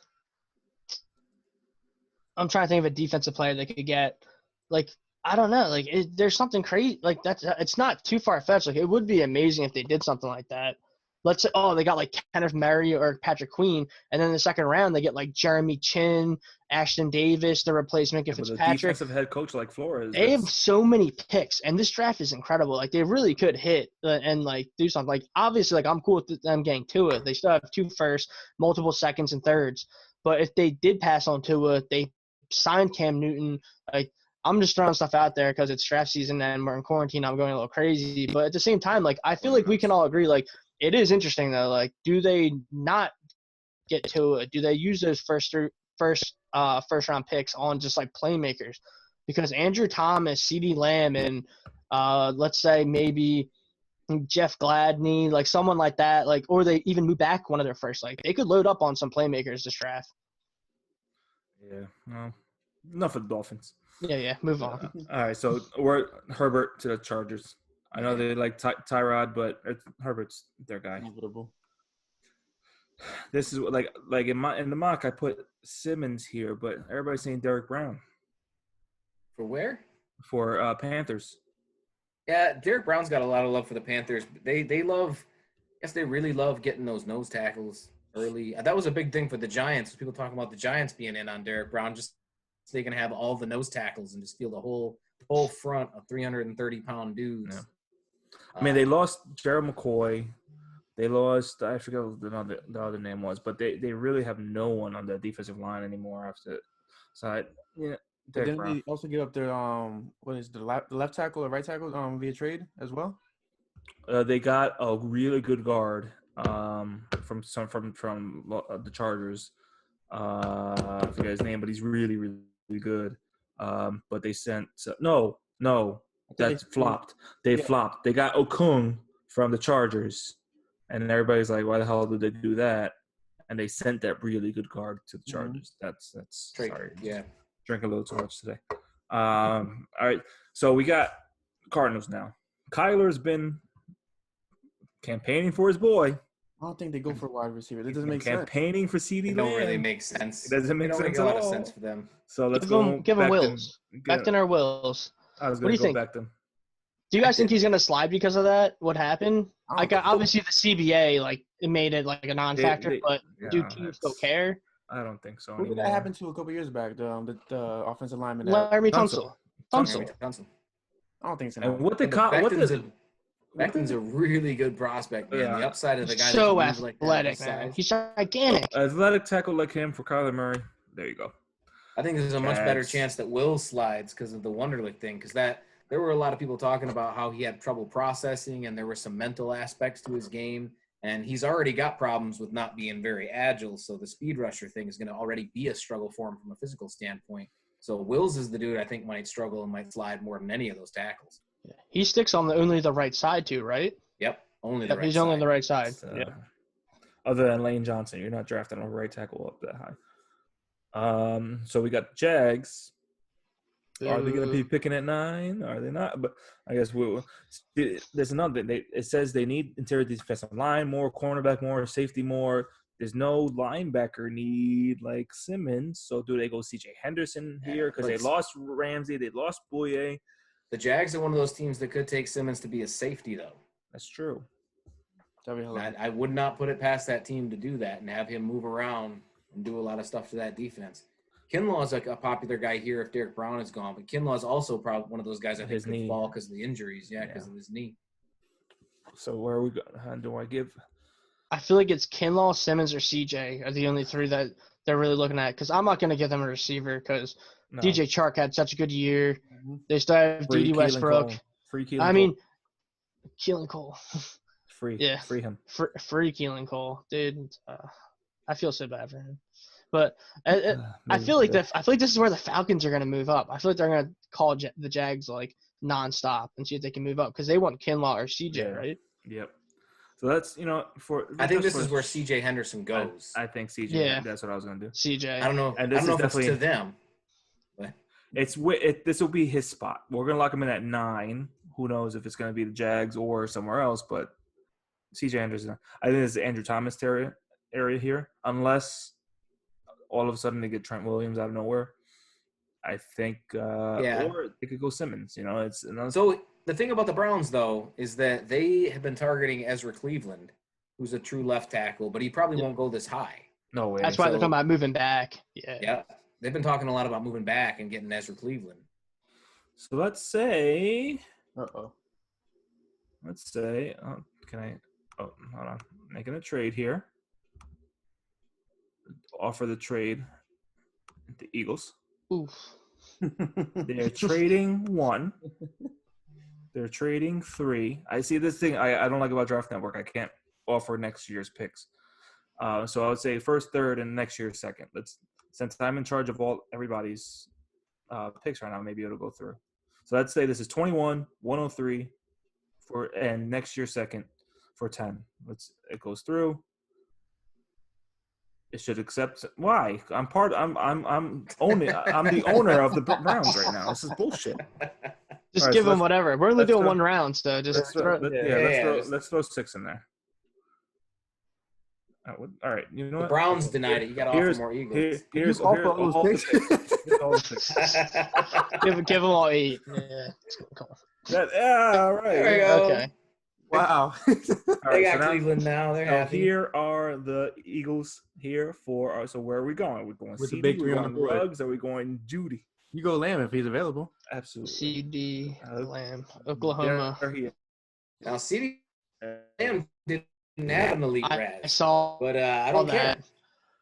I'm trying to think of a defensive player they could get. Like I don't know. Like there's something crazy. Like it's not too far fetched. Like it would be amazing if they did something like that. Let's say, they got like Kenneth Murray or Patrick Queen, and then in the second round they get like Jeremy Chin, Ashton Davis, the replacement of Fitzpatrick. A defensive head coach like Flores. They have so many picks, and this draft is incredible. Like they really could hit and like do something. Like obviously, like I'm cool with them getting Tua. They still have 2 firsts, multiple seconds and thirds. But if they did pass on Tua, they signed Cam Newton. Like I'm just throwing stuff out there because it's draft season and we're in quarantine. I'm going a little crazy, but at the same time, like I feel like we can all agree, like. It is interesting though. Like, do they not get to it? Do they use those first round picks on just like playmakers? Because Andrew Thomas, CeeDee Lamb, and let's say maybe Jeff Gladney, like someone like that, like, or they even move back one of their first. Like, they could load up on some playmakers this draft. Yeah. Well, enough of the Dolphins. Yeah. Move on. All right. So we're Herbert to the Chargers. I know they like Tyrod, but Herbert's their guy. Inevitable. This is like in the mock I put Simmons here, but everybody's saying Derek Brown. For where? For Panthers. Yeah, Derek Brown's got a lot of love for the Panthers. They really love getting those nose tackles early. That was a big thing for the Giants. People talking about the Giants being in on Derek Brown, just so they can have all the nose tackles and just feel the whole front of 330-pound dudes. Yeah. I mean, they lost Gerald McCoy. They lost, I forget what the other name was, but they really have no one on the defensive line anymore after. So, yeah. But didn't they also give up their what is the left tackle or right tackle via trade as well? They got a really good guard from the Chargers. I forget his name, but he's really, really good. But they sent that flopped. They flopped. They got Okung from the Chargers, and everybody's like, "Why the hell did they do that?" And they sent that really good guard to the Chargers. That's sorry. Yeah. Drink a little too much today. All right, so we got Cardinals now. Kyler's been campaigning for his boy. I don't think they go for a wide receiver. That doesn't make sense. Campaigning for CeeDee Lamb. Don't really make sense. It doesn't make sense a at lot all. of sense for them. So let's give him Wills. Becton or Wills. I was What do going you to go think? Becton. Do you guys think he's gonna slide because of that? What happened? I don't know. Obviously the CBA it made it like a non-factor, but do teams still care? I don't think so Who anymore. did that happen to a couple years back? The offensive lineman. Larry Tunsil. I don't think it's And what the Becton's a really good prospect, man. Yeah. The upside of the guy So that's like athletic, that, man. He's gigantic. athletic tackle like him for Kyler Murray. There you go. I think there's a much better Jags. chance that Will slides because of the Wonderlic thing. Because there were a lot of people talking about how he had trouble processing, and there were some mental aspects to his game. And he's already got problems with not being very agile. So the speed rusher thing is going to already be a struggle for him from a physical standpoint. So Wills is the dude I think might struggle and might slide more than any of those tackles. He sticks on only the right side too, right? Yep, only the right He's side. only on the right side. Other than Lane Johnson, you're not drafting a right tackle up that high. So we got the Jags. Are they going to be picking at 9? Are they not? But I guess there's another. It says they need interior defensive line more, cornerback more, safety more. There's no linebacker need like Simmons. So do they go C.J. Henderson here? Because they lost Ramsey. They lost Boye. The Jags are one of those teams that could take Simmons to be a safety, though. That's true. I would not put it past that team to do that and have him move around and do a lot of stuff to that defense. Kinlaw's like a popular guy here if Derek Brown is gone, but Kinlaw's also probably one of those guys I think could fall because of the injuries. Yeah, because of his knee. So where are we going? How do I give? I feel like it's Kinlaw, Simmons, or CJ are the only three that they're really looking at. Because I'm not going to give them a receiver because DJ Chark had such a good year. They still have D.D. Westbrook. Free Keelan Cole. I mean, Keelan Cole. Free. Yeah. Free him. Free Keelan Cole, dude. I feel so bad for him. But I feel like this is where the Falcons are going to move up. I feel like they're going to call the Jags like nonstop and see if they can move up because they want Kinlaw or CJ, right? Yep. So that's I think this is where CJ Henderson goes. I think CJ. Yeah. That's what I was going to do. CJ. I don't know. And I don't know if it's to them. But. This will be his spot. We're going to lock him in at 9. Who knows if it's going to be the Jags or somewhere else? But CJ Henderson. I think it's the Andrew Thomas area here, unless all of a sudden they get Trent Williams out of nowhere. I think, or they could go Simmons. So the thing about the Browns, though, is that they have been targeting Ezra Cleveland, who's a true left tackle, but he probably won't go this high. No way. That's why they're talking about moving back. Yeah. They've been talking a lot about moving back and getting Ezra Cleveland. So let's say. Let's say. Hold on. Making a trade here. Offer the trade. The Eagles. Oof. They're trading 1. They're trading 3. I see this thing I don't like about Draft Network. I can't offer next year's picks. So I would say first, third, and next year's second. Since I'm in charge of everybody's picks right now, maybe it'll go through. So let's say this is 21, 103 and next year's second for 10. It goes through. It should accept. Why? I'm owning. I'm the owner of the Browns right now. This is bullshit. Just give them whatever. We're only doing 1 round, so just let's throw 6 in there. All right. You know the what? Browns denied it. You got to offer more Eagles. Here's all the 6. give them all 8. Yeah. All right. There we go. Okay. Wow. They got Cleveland now. They're happy. Here are the Eagles here for. So where are we going? Are we going With the CeeDee? big Are we three on going the board. Ruggs? Are we going Judy? You go Lamb if he's available. Absolutely. CD, Lamb, Oklahoma. They're here. Now, CeeDee Lamb didn't have an elite I res, saw but I don't care. that. I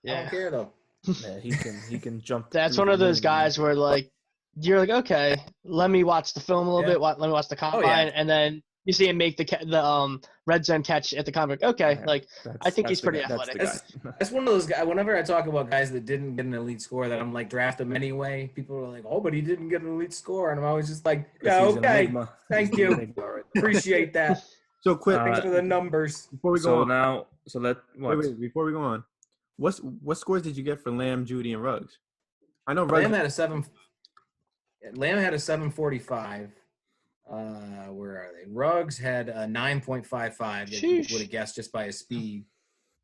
Yeah. don't care though. Yeah, he can jump. That's through one the of those moon, man. guys where like you're like, okay, let me watch the film a little Yeah. bit. Let me watch the combine, yeah. and then you see him make the red zone catch at the combine. Okay, Yeah, like I think he's the pretty guy- that's the athletic. guy. That's one of those guys. Whenever I talk about guys that didn't get an elite score, that I'm like draft them anyway. People are like, "Oh, but he didn't get an elite score," and I'm always just like, "Yeah, He's an okay, enigma. thank He's you, an enigma right now. appreciate that. So quick, Thanks for the numbers." before we go So on, now, so let what? wait, before we go on, what scores did you get for Lamb, Judy, and Ruggs? I know Ruggs. Lamb had a 745. Where are they? Ruggs had a 9.55 that you Sheesh. would have guessed just by his speed,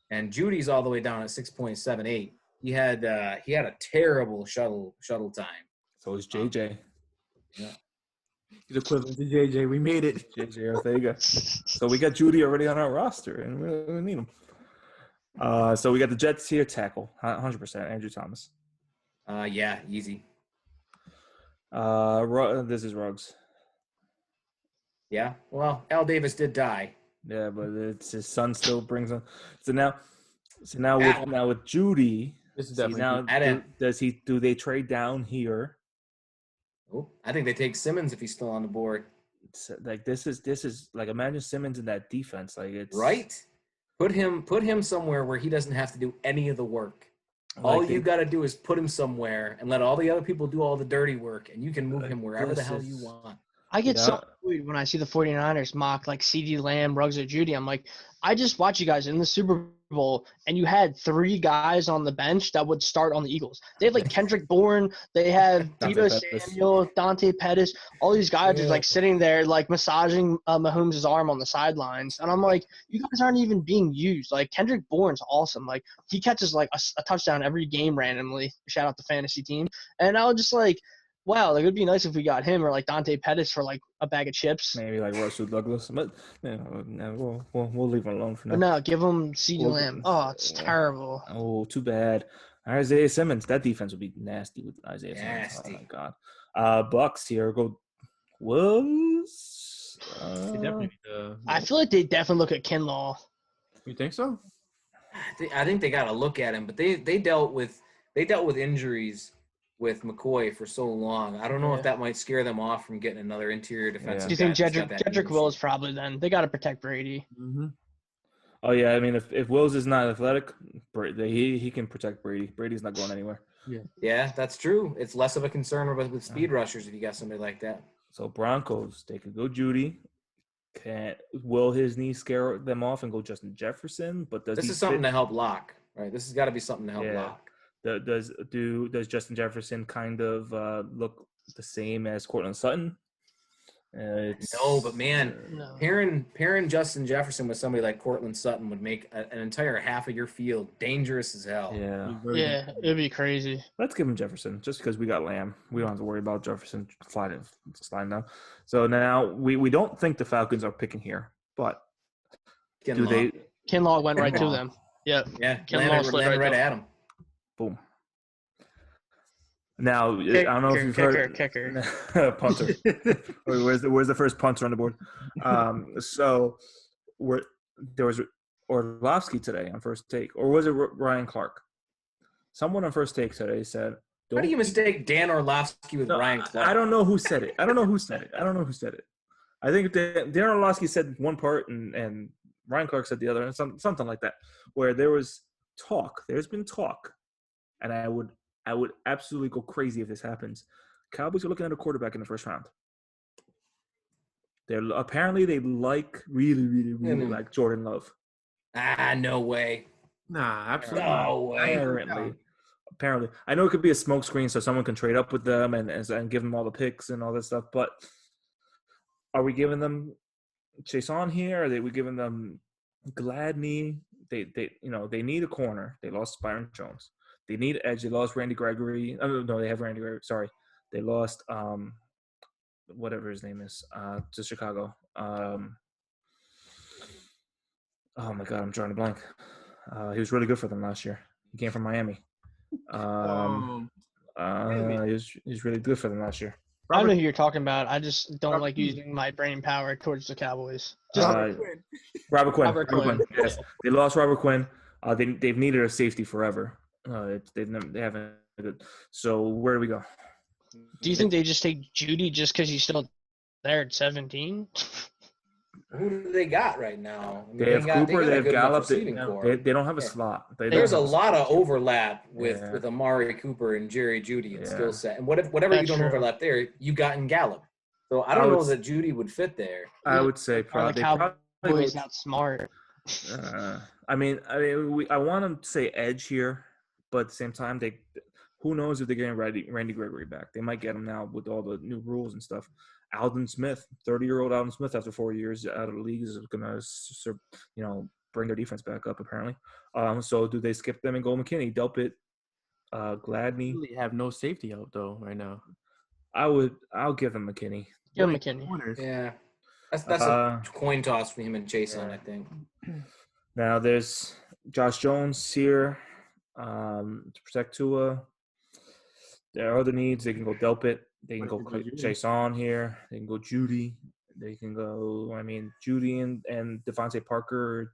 and Judy's all the way down at 6.78. He had a terrible shuttle time. So is JJ. Yeah. He's equivalent to JJ. We made it. JJ Ortega. So we got Judy already on our roster, and we need him. So we got the Jets here tackle, 100%. Andrew Thomas. Yeah, easy. This is Ruggs. Yeah. Well, Al Davis did die. Yeah, but it's his son still brings him. So now with Judy, This is see, definitely now do they trade down here? Oh, I think they take Simmons if he's still on the board. It's like this is like, imagine Simmons in that defense. Like, it's Right? Put him somewhere where he doesn't have to do any of the work. All like you got to do is put him somewhere and let all the other people do all the dirty work, and you can move him wherever the hell you want. I get Yeah. so annoyed when I see the 49ers mock like CeeDee Lamb, Ruggs, or Judy. I'm like, I just watched you guys in the Super Bowl, and you had 3 guys on the bench that would start on the Eagles. They had like Kendrick Bourne, they have Dante Debo Pettis. Samuel, Dante Pettis. All these guys are like sitting there like massaging Mahomes' arm on the sidelines, and I'm like, you guys aren't even being used. Like Kendrick Bourne's awesome. Like he catches like a touchdown every game randomly. Shout out the fantasy team, and I was just like, wow, like, it would be nice if we got him or like Dante Pettis for like a bag of chips. maybe like Russell Douglas, but we'll leave him alone for But now. no, give him CeeDee Well, Lamb. Oh, it's terrible. Oh, too bad. Isaiah Simmons, that defense would be nasty with Isaiah Simmons. Nasty. Oh my God. Bucks here go. Was They definitely. I feel like they definitely look at Kinlaw. You think so? I think they got to look at him, but they dealt with injuries with McCoy for so long. I don't know if that might scare them off from getting another interior defensive. Do you think guy that's got that Jedrick huge- Wills probably then? They got to protect Brady. Mm-hmm. Oh yeah, I mean, if Wills is not athletic, he can protect Brady. Brady's not going anywhere. Yeah, that's true. It's less of a concern with speed rushers if you got somebody like that. So Broncos, they could go Judy. Will his knee scare them off and go Justin Jefferson? But This is something to help lock, right? This has got to be something to help lock. Does Justin Jefferson kind of look the same as Cortland Sutton? No, but man, No. pairing Justin Jefferson with somebody like Cortland Sutton would make an entire half of your field dangerous as hell. Yeah. Yeah, it'd be crazy. Let's give him Jefferson just because we got Lamb. We don't have to worry about Jefferson sliding down. So now we don't think the Falcons are picking here, but do they? Kinlaw went right to Kinlaw. them. Yep. Yeah, Kinlaw slid landed right right to at him. Boom. Now I don't know if you've heard kicker. punter. Where's the first punter on the board? So there was Orlovsky today on First Take, or was it Ryan Clark? Someone on First Take today said, How do you mistake Dan Orlovsky with Ryan Clark? I don't know who said it. I think Dan Orlovsky said one part and Ryan Clark said the other, and something like that, where there was talk. There's been talk, and I would absolutely go crazy if this happens. Cowboys are looking at a quarterback in the first round. They like really like Jordan Love. No way. Nah, absolutely. No way. Apparently, I know it could be a smokescreen so someone can trade up with them and give them all the picks and all that stuff. But are we giving them Chase on here? Are we giving them Gladney? They need a corner. They lost Byron Jones. They need edge. They lost Randy Gregory. Oh, no, they have Randy Gregory. Sorry, they lost whatever his name is to Chicago. Oh my God, I'm drawing a blank. He was really good for them last year. He came from Miami. He was really good for them last year. I know who you're talking about. I just don't like using my brain power towards the Cowboys. Just Robert Quinn. Robert Quinn. Yes, they lost Robert Quinn. They've needed a safety forever. They haven't. So where do we go? Do you think they just take Judy just because he's still there at 17? Who do they got right now? I mean, They have Cooper. They have Gallup. They don't have a slot. There's a lot of overlap with Amari Cooper and Jerry Jeudy and skill set. And whatever you don't overlap there, you got in Gallup. So I don't know that Jeudy would fit there. I would say probably. Cowboys not smart. I want them to say edge here, but at the same time, who knows if they're getting Randy Gregory back? They might get him now with all the new rules and stuff. Alden Smith, 30-year-old Alden Smith, after 4 years out of the league, is going to, bring their defense back up, apparently. So do they skip them and go McKinney, Delpit, Gladney? They have no safety out, though, right now. I'll give them McKinney. Give him McKinney. Yeah. That's a coin toss for him and Jason, I think. Now there's Josh Jones here to protect Tua. There are other needs. They can go Delpit. They can go Jason here. They can go Judy. They can go, Judy and Devontae Parker.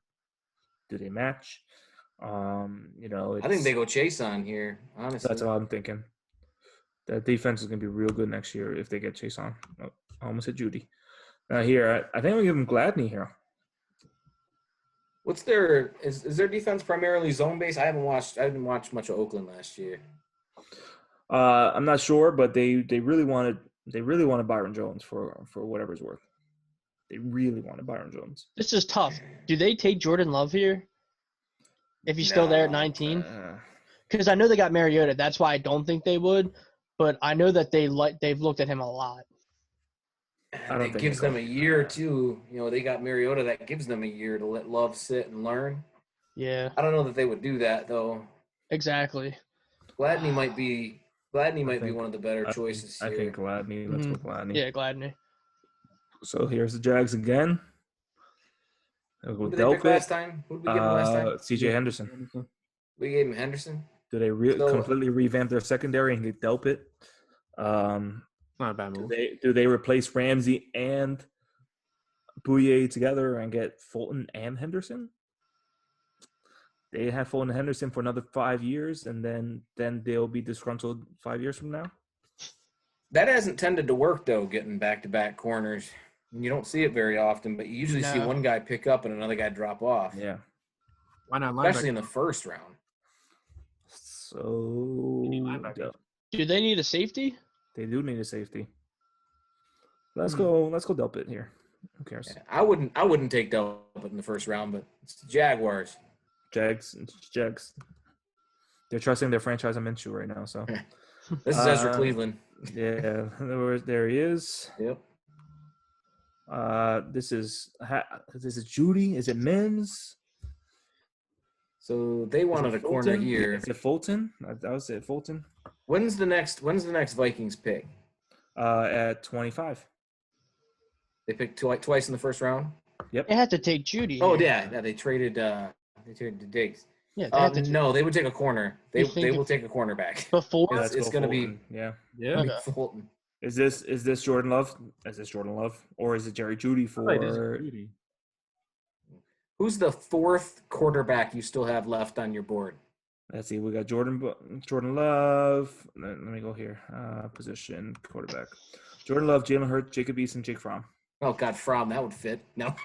Do they match? I think they go Jason here, honestly. That's what I'm thinking. That defense is going to be real good next year if they get Jason. I almost hit Judy. Here, I think we'll give them Gladney here. What's is their defense primarily zone based? I didn't watch much of Oakland last year. I'm not sure, but they really wanted Byron Jones for whatever's worth. They really wanted Byron Jones. This is tough. Do they take Jordan Love here? If he's still there at 19? Because I know they got Mariota. That's why I don't think they would. But I know that they've looked at him a lot. It gives them a year too. They got Mariota. That gives them a year to let Love sit and learn. Yeah. I don't know that they would do that though. Exactly. Gladney might be one of the better choices here. I think Gladney. Let's go Gladney. Yeah, Gladney. So here's the Jags again. Who did they pick last time? Who did we give them last time? C.J. Henderson. We gave him Henderson. Do they completely revamp their secondary and get Delpit? Not a bad move. Do they replace Ramsey and Bouye together and get Fulton and Henderson? They have Fulton and Henderson for another 5 years, and then they'll be disgruntled 5 years from now. That hasn't tended to work though, getting back-to-back corners. You don't see it very often, but you usually see one guy pick up and another guy drop off. Yeah. Why not linebacker? Especially in the first round. So do they need a safety? They do need a safety. Let's go Delpit here. Who cares? Yeah, I wouldn't take Delpit in the first round, but it's the Jaguars. Jags. They're trusting their franchise on Minshew right now. So this is Ezra Cleveland. Yeah, there he is. Yep. This is Judy. Is it Mims? So they wanted a corner here. Is it Fulton? I would say Fulton. When's the next Vikings pick? At 25. They picked twice in the first round. Yep. They had to take Judy. Oh yeah, they traded Diggs. Yeah. No, they would take a corner. They will take a cornerback. Before it's going to be Fulton. Is this Jordan Love? Is this Jordan Love or is it Jerry Jeudy for? Who's the fourth quarterback you still have left on your board? Let's see. We got Jordan Love. Let me go here. Position quarterback. Jordan Love, Jalen Hurts, Jacob Eason, Jake Fromm. Oh God, Fromm, that would fit. No.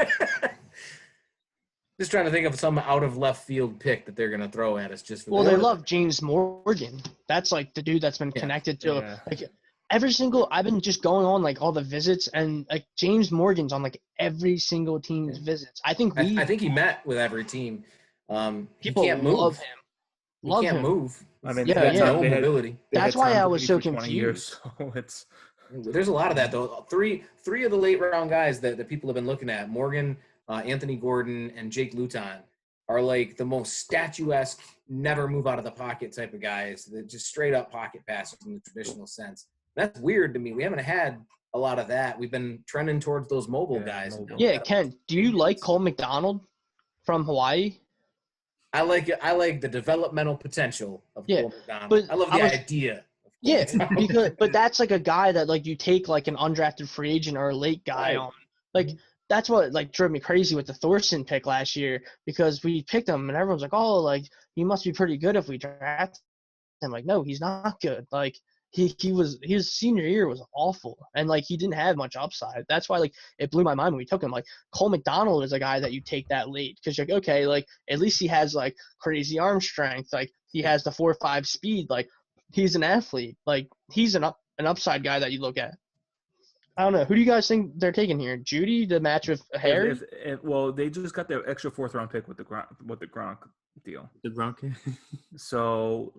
Just trying to think of some out of left field pick that they're gonna throw at us. They love James Morgan. That's like the dude that's been connected to like every single. I've been just going on like all the visits and like James Morgan's on like every single team's visits. I think he met with every team. People he can't move. love him. He can't move. I mean, no mobility. That's why I was so confused. So there's a lot of that though. Three of the late round guys that people have been looking at, Morgan, Anthony Gordon, and Jake Luton, are like the most statuesque, never move out of the pocket type of guys that just straight up pocket passes in the traditional sense. That's weird to me. We haven't had a lot of that. We've been trending towards those mobile guys. Yeah, Ken, do you like Cole McDonald from Hawaii? I like it. I like the developmental potential of Cole McDonald. I love the idea. Yeah, but that's like a guy that like you take like an undrafted free agent or a late guy Right. on. Like that's what like drove me crazy with the Thorson pick last year because we picked him and everyone's like, oh, like he must be pretty good if we draft him. Like, no, he's not good. Like he was his senior year was awful and like he didn't have much upside. That's why like it blew my mind when we took him. Like Cole McDonald is a guy that you take that late because you're like, okay, like at least he has like crazy arm strength. Like he has the 4.5 speed. Like he's an athlete. Like he's an upside guy that you look at. I don't know. Who do you guys think they're taking here? Judy to match with Harry? Well, they just got their extra 4th-round pick with the Gronk deal. The Gronk. So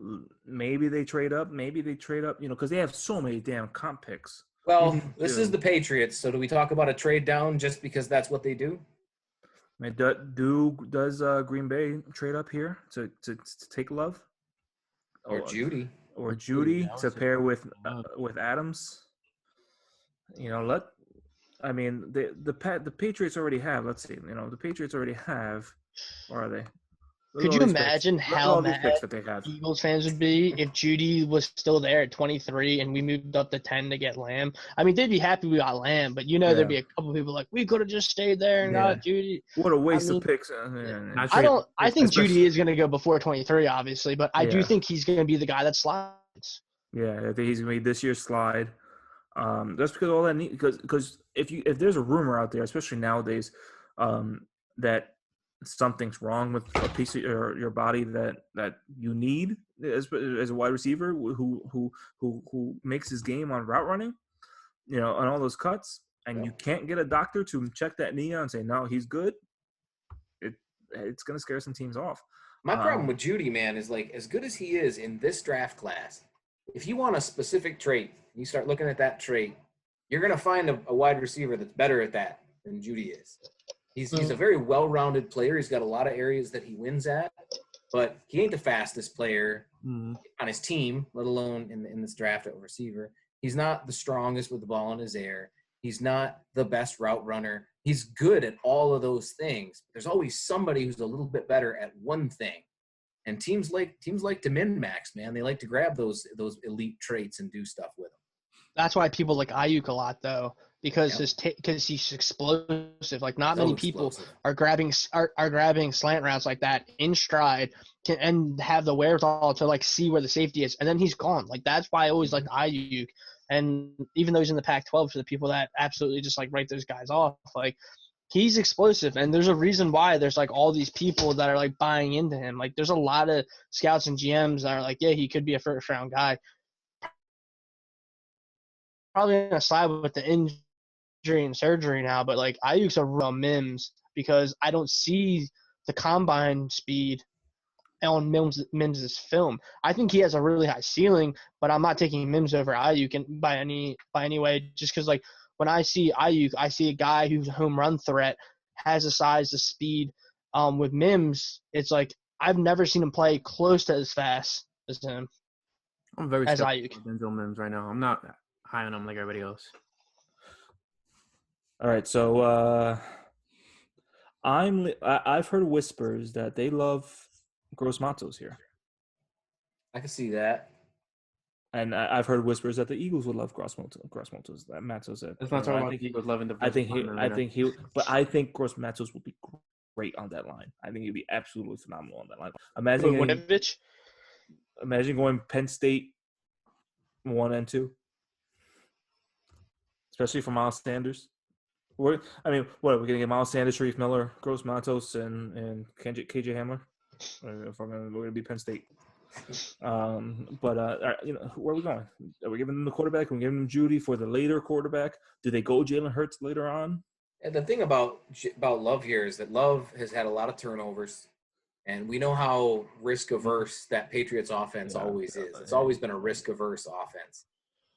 maybe they trade up. Because they have so many damn comp picks. Well, this is the Patriots. So do we talk about a trade down just because that's what they do? I mean, does Green Bay trade up here to take Love Or Judy? or Judy to pair with Adams? The Patriots already have. Let's see. The Patriots already have. Where are they? Could you imagine how mad that they have. Eagles fans would be if Judy was still there at 23 and we moved up to 10 to get Lamb? I mean, they'd be happy we got Lamb, but there'd be a couple people like, we could have just stayed there and got Judy. What a waste of picks. I think Judy is going to go before 23, obviously, but I do think he's going to be the guy that slides. Yeah, I think he's going to be this year's slide. That's because all that because if there's a rumor out there, especially nowadays, that something's wrong with a piece of your body that you need as a wide receiver who makes his game on route running, on all those cuts, and you can't get a doctor to check that knee out and say no, he's good. It's gonna scare some teams off. My problem with Judy, man, is like as good as he is in this draft class, if you want a specific trait, you start looking at that trait, you're gonna find a wide receiver that's better at that than Judy is. He's a very well-rounded player. He's got a lot of areas that he wins at, but he ain't the fastest player on his team, let alone in this draft at receiver. He's not the strongest with the ball in his air. He's not the best route runner. He's good at all of those things. There's always somebody who's a little bit better at one thing. And teams like to min-max, man. They like to grab those elite traits and do stuff with them. That's why people like Ayuk a lot, though, because he's explosive. Like not many people are grabbing slant routes like that in stride and have the wherewithal to like see where the safety is, and then he's gone. Like that's why I always liked Ayuk. And even though he's in the Pac-12, for the people that absolutely just like write those guys off, like he's explosive, and there's a reason why there's like all these people that are like buying into him. Like there's a lot of scouts and GMs that are like, yeah, he could be a first-round guy. Probably gonna slide with the injury and surgery now, but like Ayuk's a real Mims because I don't see the combine speed on Mims's film. I think he has a really high ceiling, but I'm not taking Mims over Ayuk by any way. Just because like when I see Ayuk, I see a guy who's a home run threat, has the size, the speed. With Mims, it's like I've never seen him play close to as fast as him. I'm very as skeptical of Denzel Mims right now. I'm not high on him like everybody else. All right, so I've heard whispers that they love Gross Matos here. I can see that. And I've heard whispers that the Eagles would love Gross Matos. That Matos said. Let's not talk about the Eagles loving the. I think Gross Matos would be great on that line. I think he'd be absolutely phenomenal on that line. Imagine going Penn State 1 and 2. Especially for Miles Sanders. What are we going to get? Miles Sanders, Sharif Miller, Gross Matos, and KJ Hamler? If we're going to be Penn State. Where are we going? Are we giving them the quarterback? Are we giving them Judy for the later quarterback? Do they go Jalen Hurts later on? And the thing about Love here is that Love has had a lot of turnovers, and we know how risk-averse that Patriots offense always is. It's always been a risk-averse offense.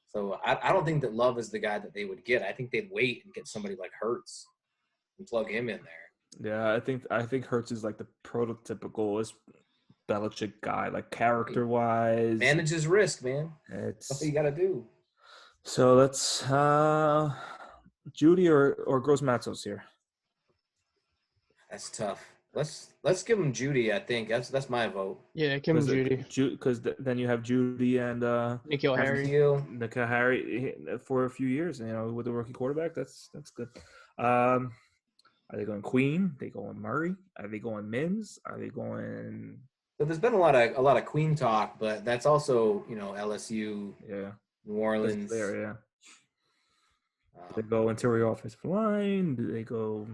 So I don't think that Love is the guy that they would get. I think they'd wait and get somebody like Hurts and plug him in there. Yeah, I think Hurts is like the prototypical Belichick guy, like character-wise. Manages risk, man. That's what you got to do. So let's Judy or Gross Matos here. That's tough. Let's give him Judy. I think that's my vote. Yeah, Kim and Judy. Because then you have Judy and Nikhil Harry. Nikhil Harry for a few years, with the rookie quarterback. That's good. Are they going Queen? Are they going Murray? Are they going Mims? Are they going? So there's been a lot of Queen talk, but that's also LSU, New Orleans. There, yeah. Do they go interior offensive line? Do they go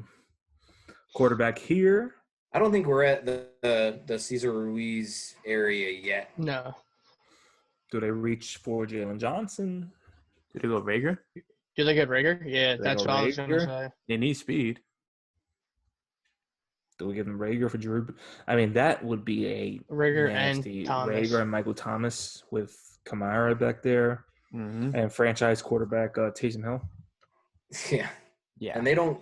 quarterback here? I don't think we're at the Cesar Ruiz area yet. No. Do they reach for Jalen Johnson? Do they go Rager? Do they get Rager? Yeah, that's what I was going to say. They need speed. Do we give them Rager for Drew? I mean, that would be a Rager nasty and Thomas. Rager and Michael Thomas with Kamara back there, and franchise quarterback Taysom Hill. Yeah, and they don't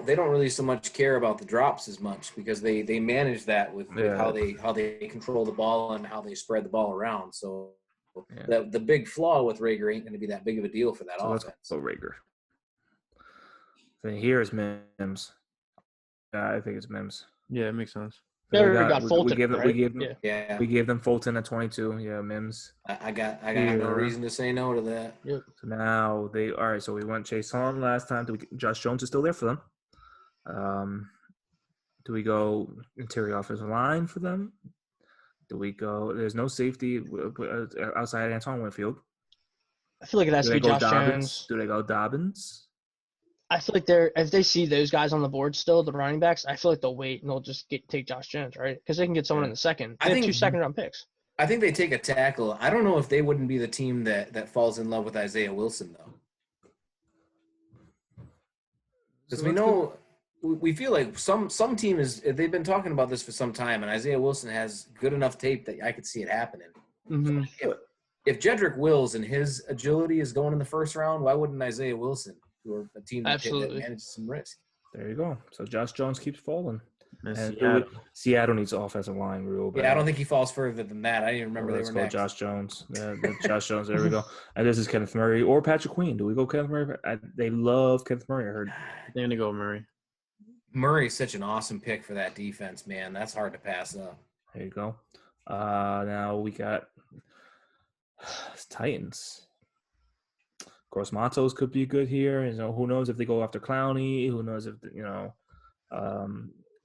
really so much care about the drops as much because they manage that with how they control the ball and how they spread the ball around. So the big flaw with Rager ain't going to be that big of a deal for that offense. So Rager. Then here's Mims. I think it's Mims. Yeah, it makes sense. They already got Fulton, We gave them Fulton at 22. Yeah, Mims. I got no reason to say no to that. Yep. So now so we went Chase Song last time. Josh Jones is still there for them. Do we go interior offensive line for them? Do we go? There's no safety outside Antoine Winfield. I feel like it has to be Josh Jones. Do they go Dobbins? I feel like if they see those guys on the board still, the running backs, I feel like they'll wait and they'll just take Josh Jones, right? Because they can get someone in the second. They have 2 second-round picks. I think they take a tackle. I don't know if they wouldn't be the team that falls in love with Isaiah Wilson, though. Because we feel like some team they've been talking about this for some time, and Isaiah Wilson has good enough tape that I could see it happening. Mm-hmm. If Jedrick Wills and his agility is going in the first round, why wouldn't Isaiah Wilson? Or a team that manages some risk. There you go. So Josh Jones keeps falling. And Seattle needs offensive line real bad. Yeah, I don't think he falls further than that. I didn't even remember they were next. Josh Jones. Yeah, Josh Jones. There we go. And this is Kenneth Murray or Patrick Queen. Do we go Kenneth Murray? They love Kenneth Murray. I heard. They're going to go Murray. Murray's such an awesome pick for that defense, man. That's hard to pass up. There you go. Now we got Titans. Gross Matos could be good here. Who knows if they go after Clowney? Who knows if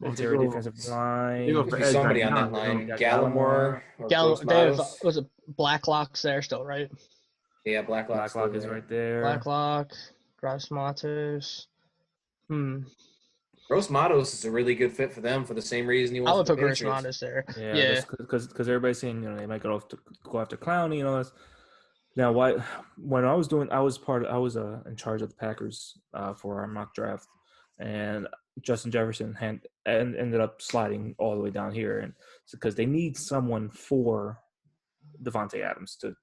interior defensive line? There could be somebody on that line. Gallimore. Was it Blacklock's there still, right? Yeah, Blacklock is right there. Blacklock, Gross Matos. Gross Matos is a really good fit for them for the same reason he was. I would put Gross Matos there. Yeah, because everybody's saying they might go after Clowney and all this. Now, when I was in charge of the Packers for our mock draft, and Justin Jefferson ended up sliding all the way down here, and because they need someone for Devontae Adams to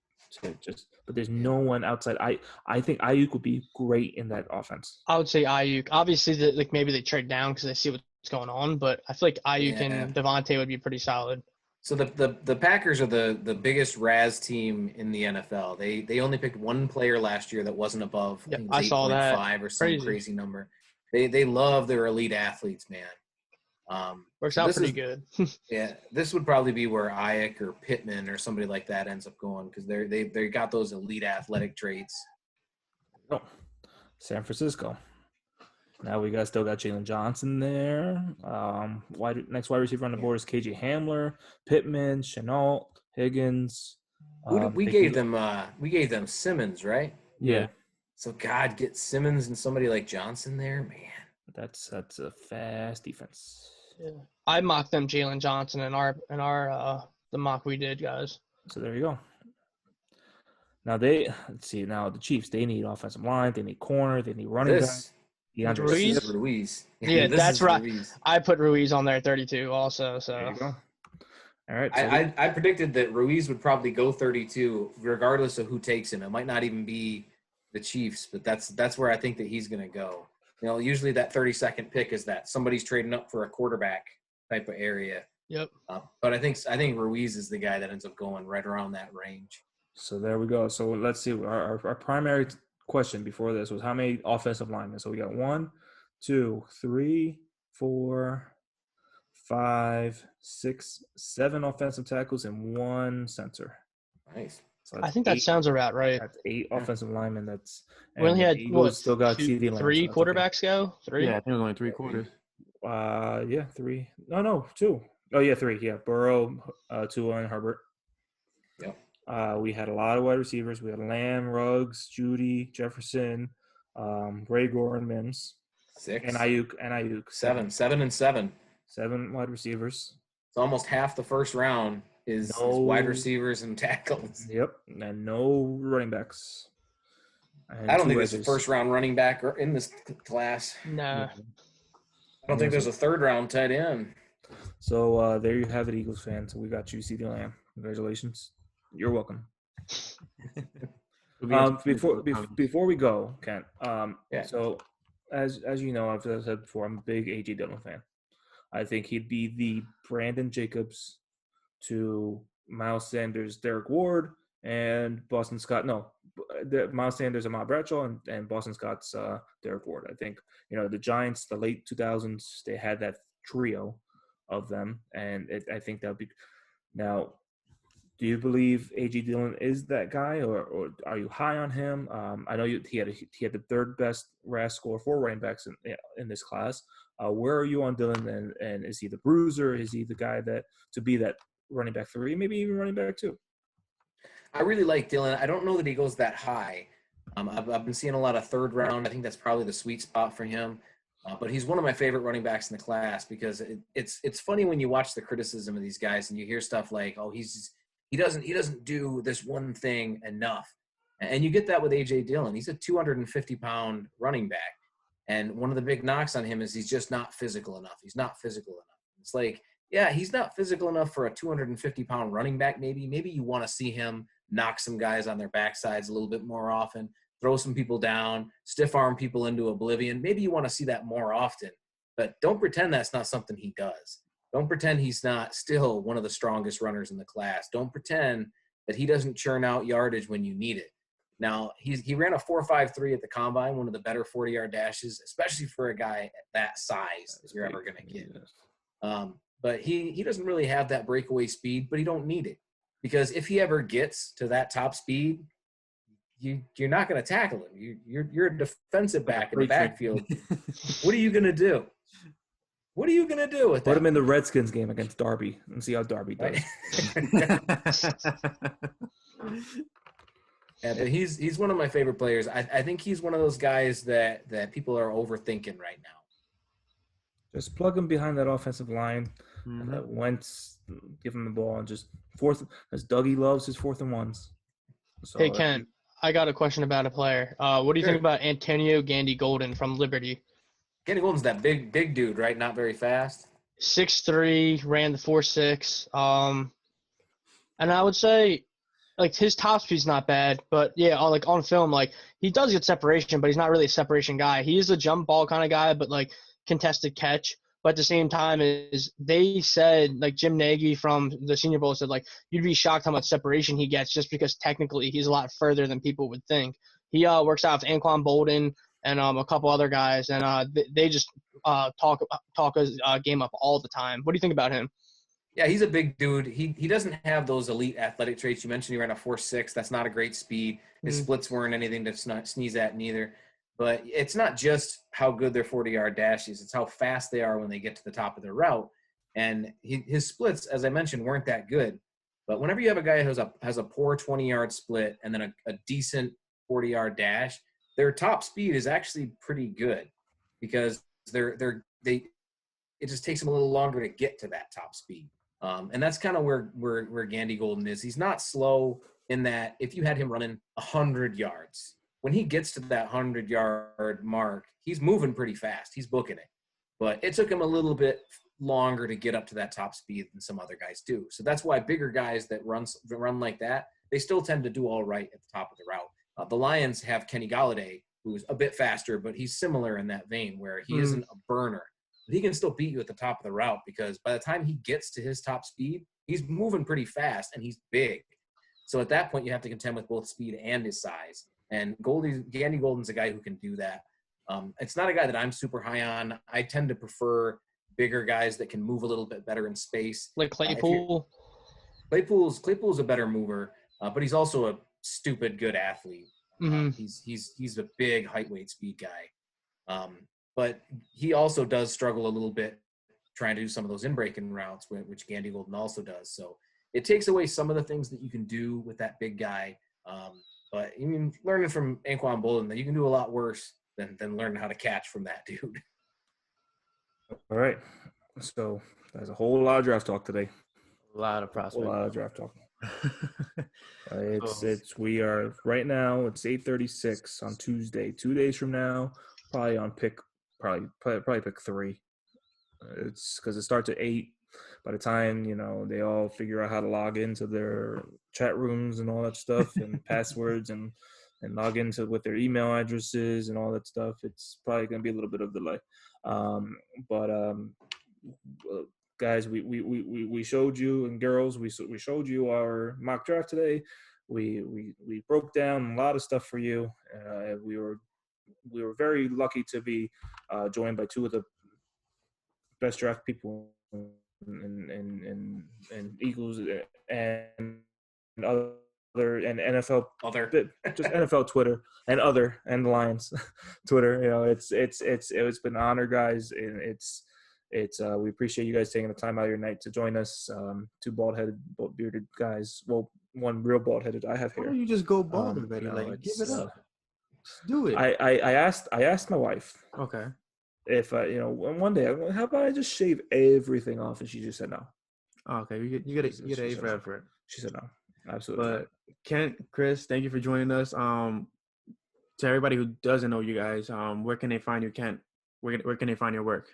but there's no one outside. I think Ayuk would be great in that offense. I would say Ayuk. Obviously, maybe they trade down because they see what's going on, but I feel like Ayuk and Devontae would be pretty solid. So the Packers are the biggest Raz team in the NFL. They only picked one player last year that wasn't above I saw that 5 or some crazy number. They love their elite athletes, man. Works out pretty good. Yeah, this would probably be where Ayuk or Pittman or somebody like that ends up going because they got those elite athletic traits. Oh, San Francisco. Now we still got Jalen Johnson there. Next wide receiver on the board is KJ Hamler, Pittman, Chenault, Higgins. We gave them Simmons, right? Yeah. So God, get Simmons and somebody like Johnson there, man. That's a fast defense. Yeah. I mocked them Jalen Johnson in our the mock we did, guys. So there you go. Now the Chiefs, they need offensive line, they need corner, they need running back. Ruiz. Yeah, that's right. Ruiz. I put Ruiz on there at 32 also. So there you go. All right. So I predicted that Ruiz would probably go 32 regardless of who takes him. It might not even be the Chiefs, but that's where I think that he's going to go. Usually that 32nd pick is that somebody's trading up for a quarterback type of area. Yep. But I think Ruiz is the guy that ends up going right around that range. So there we go. So let's see. Our primary question before this was how many offensive linemen. So we got 1, 2, 3, 4, 5, 6, 7 offensive tackles, and 1 center. Nice. So I think that sounds about right. That's 8 offensive linemen. We only had Eagles still got CD Lamb. three so that's okay. quarterbacks go. 3. Yeah, I think it was only 3 quarters. Yeah, 3. No, 2. Oh yeah, 3. Yeah, Burrow, Tua, and Herbert. Yep. We had a lot of wide receivers. We had Lamb, Ruggs, Judy, Jefferson, Ray Gore, Mims, 6 and Ayuk. 7 and 7. 7 wide receivers. It's almost half the first round is wide receivers and tackles. Yep, and no running backs. And I don't 2 think there's a edges. first round running back in this class. Nah. I don't think there's a third round tight end. So there you have it, Eagles fans. We got you, CD Lamb. Congratulations. You're welcome. Before we go, Kent. Yeah. So as you know, I've said before, I'm a big A.J. Dillon fan. I think he'd be the Brandon Jacobs to Miles Sanders, Derek Ward, and Boston Scott. No, Miles Sanders and Matt Bradshaw, and Boston Scott's Derek Ward. I think, the Giants, the late 2000s, they had that trio of them, and I think that would be – now, do you believe A.J. Dillon is that guy, or are you high on him? I know he had the third best RAS score for running backs in this class. Where are you on Dillon, and is he the bruiser? Is he the guy that to be that running back 3, maybe even running back 2? I really like Dillon. I don't know that he goes that high. I've been seeing a lot of third round. I think that's probably the sweet spot for him. But he's one of my favorite running backs in the class because it's funny when you watch the criticism of these guys and you hear stuff like, oh, he doesn't do this one thing enough. And you get that with A.J. Dillon. He's a 250-pound running back. And one of the big knocks on him is he's just not physical enough. He's not physical enough. It's like, yeah, he's not physical enough for a 250-pound running back maybe. Maybe you want to see him knock some guys on their backsides a little bit more often, throw some people down, stiff-arm people into oblivion. Maybe you want to see that more often. But don't pretend that's not something he does. Don't pretend he's not still one of the strongest runners in the class. Don't pretend that he doesn't churn out yardage when you need it. Now, he ran a 4.53 at the combine, one of the better 40-yard dashes, especially for a guy that size that you're ever going to get. But he doesn't really have that breakaway speed, but he don't need it. Because if he ever gets to that top speed, you're not going to tackle him. You're a defensive back in the backfield. What are you going to do? What are you going to do with that? Put him in the Redskins game against Darby and see how Darby does. Yeah, but he's one of my favorite players. I think he's one of those guys that people are overthinking right now. Just plug him behind that offensive line. Mm-hmm. Wentz, give him the ball, and just fourth, as Dougie loves his 4th and 1s. So, Hey, Ken, I got a question about a player. What do you think about Antonio Gandy Golden from Liberty? Gandy Golden's that big dude, right? Not very fast. 6'3", ran the 4.6. And I would say, like, his top speed's not bad, but yeah, on film, like, he does get separation, but he's not really a separation guy. He is a jump ball kind of guy, but like contested catch. But at the same time, they said, like, Jim Nagy from the Senior Bowl said, like, you'd be shocked how much separation he gets just because technically he's a lot further than people would think. He works out with Anquan Bolden and a couple other guys, and they just talk his game up all the time. What do you think about him? Yeah, he's a big dude. He doesn't have those elite athletic traits. You mentioned he ran a 4.6. That's not a great speed. His splits weren't anything to sneeze at neither. But it's not just how good their 40-yard dash is. It's how fast they are when they get to the top of their route. And his splits, as I mentioned, weren't that good. But whenever you have a guy who has a poor 20-yard split and then a decent 40-yard dash, their top speed is actually pretty good because it just takes them a little longer to get to that top speed. And that's kind of where Gandy Golden is. He's not slow in that if you had him running 100 yards, when he gets to that 100-yard mark, he's moving pretty fast. He's booking it. But it took him a little bit longer to get up to that top speed than some other guys do. So that's why bigger guys that run like that, they still tend to do all right at the top of the route. The Lions have Kenny Golladay, who's a bit faster, but he's similar in that vein where he isn't a burner. But he can still beat you at the top of the route because by the time he gets to his top speed, he's moving pretty fast and he's big. So at that point, you have to contend with both speed and his size. And Gandy Golden's a guy who can do that. It's not a guy that I'm super high on. I tend to prefer bigger guys that can move a little bit better in space. Like Claypool. Claypool's a better mover, but he's also a stupid good athlete. He's a big height, weight, speed guy. But he also does struggle a little bit trying to do some of those in-breaking routes, which Gandy Golden also does. So it takes away some of the things that you can do with that big guy. But I mean, learning from Anquan Bolden that you can do a lot worse than learning how to catch from that dude. All right. So there's a whole lot of draft talk today. A lot of prospects. A lot of draft talk. We are right now. It's 8:36 on Tuesday. 2 days from now, probably on pick pick 3. It's because it starts at 8. By the time they all figure out how to log into their chat rooms and all that stuff and passwords and log into with their email addresses and all that stuff, it's probably going to be a little bit of delay. Guys, we showed you, and girls, we showed you our mock draft today. We broke down a lot of stuff for you. We were very lucky to be joined by 2 of the best draft people in Eagles and other and NFL just NFL Twitter and the Lions Twitter. It's been an honor, guys, and it's we appreciate you guys taking the time out of your night to join us. 2 bearded guys. Well, 1 real bald-headed. I have hair. Why don't you just go bald already? Give it up. Just do it. I asked my wife. Okay. If one day, how about I just shave everything off? And she just said no. Oh, okay, you get an A for effort. She said no. Absolutely. But Kent, Chris, thank you for joining us. To everybody who doesn't know you guys, where can they find you, Kent? Where can they find your work?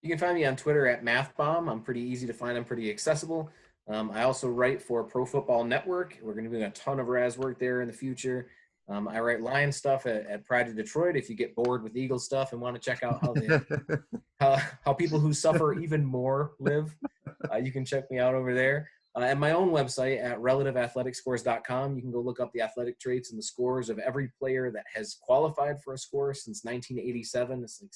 You can find me on Twitter at MathBomb. I'm pretty easy to find. I'm pretty accessible. I also write for Pro Football Network. We're going to be doing a ton of Raz work there in the future. I write Lions stuff at Pride of Detroit. If you get bored with Eagles stuff and want to check out how people who suffer even more live, you can check me out over there. And my own website at relativeathleticscores.com. You can go look up the athletic traits and the scores of every player that has qualified for a score since 1987. It's like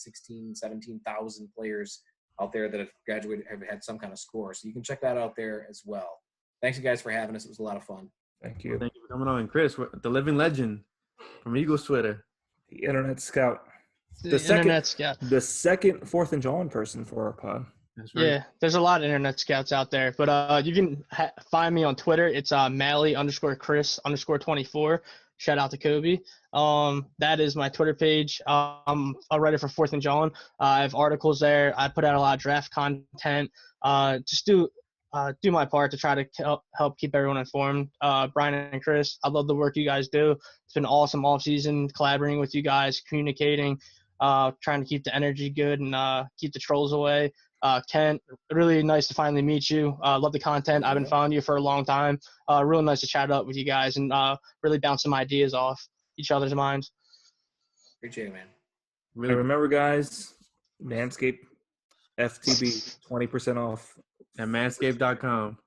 17,000 players out there that have graduated, have had some kind of score. So you can check that out there as well. Thanks, you guys, for having us. It was a lot of fun. Thank you. Well, thank you for coming on. Chris, the living legend from Eagles Twitter. The Internet Scout. The Internet Scout. The second 4th and John person for our pod. That's right. Yeah, there's a lot of Internet Scouts out there. But you can find me on Twitter. It's Mally_Chris_24. Shout out to Kobe. That is my Twitter page. I'm a writer for 4th and John. I have articles there. I put out a lot of draft content. Just do my part to try to help keep everyone informed. Brian and Chris, I love the work you guys do. It's been awesome all season collaborating with you guys, communicating, trying to keep the energy good and keep the trolls away. Kent, really nice to finally meet you. Love the content. I've been following you for a long time. Really nice to chat up with you guys and really bounce some ideas off each other's minds. Appreciate it, man. Really, remember, guys, Manscaped FTB 20% off at manscaped.com.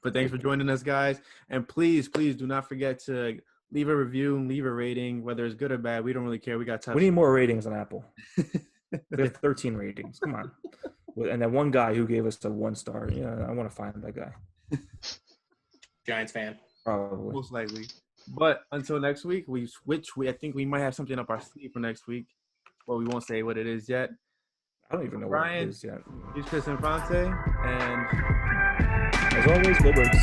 But thanks for joining us, guys. And please do not forget to leave a review and leave a rating, whether it's good or bad. We don't really care. We got time. We need more ratings on Apple. We have 13 ratings. Come on. And that one guy who gave us a 1-star. Yeah, I want to find that guy. Giants fan. Probably. Most likely. But until next week, I think we might have something up our sleeve for next week. Well, we won't say what it is yet. I don't even know Brian, what it is yet. He's Chris Infante, and as always, go Birds.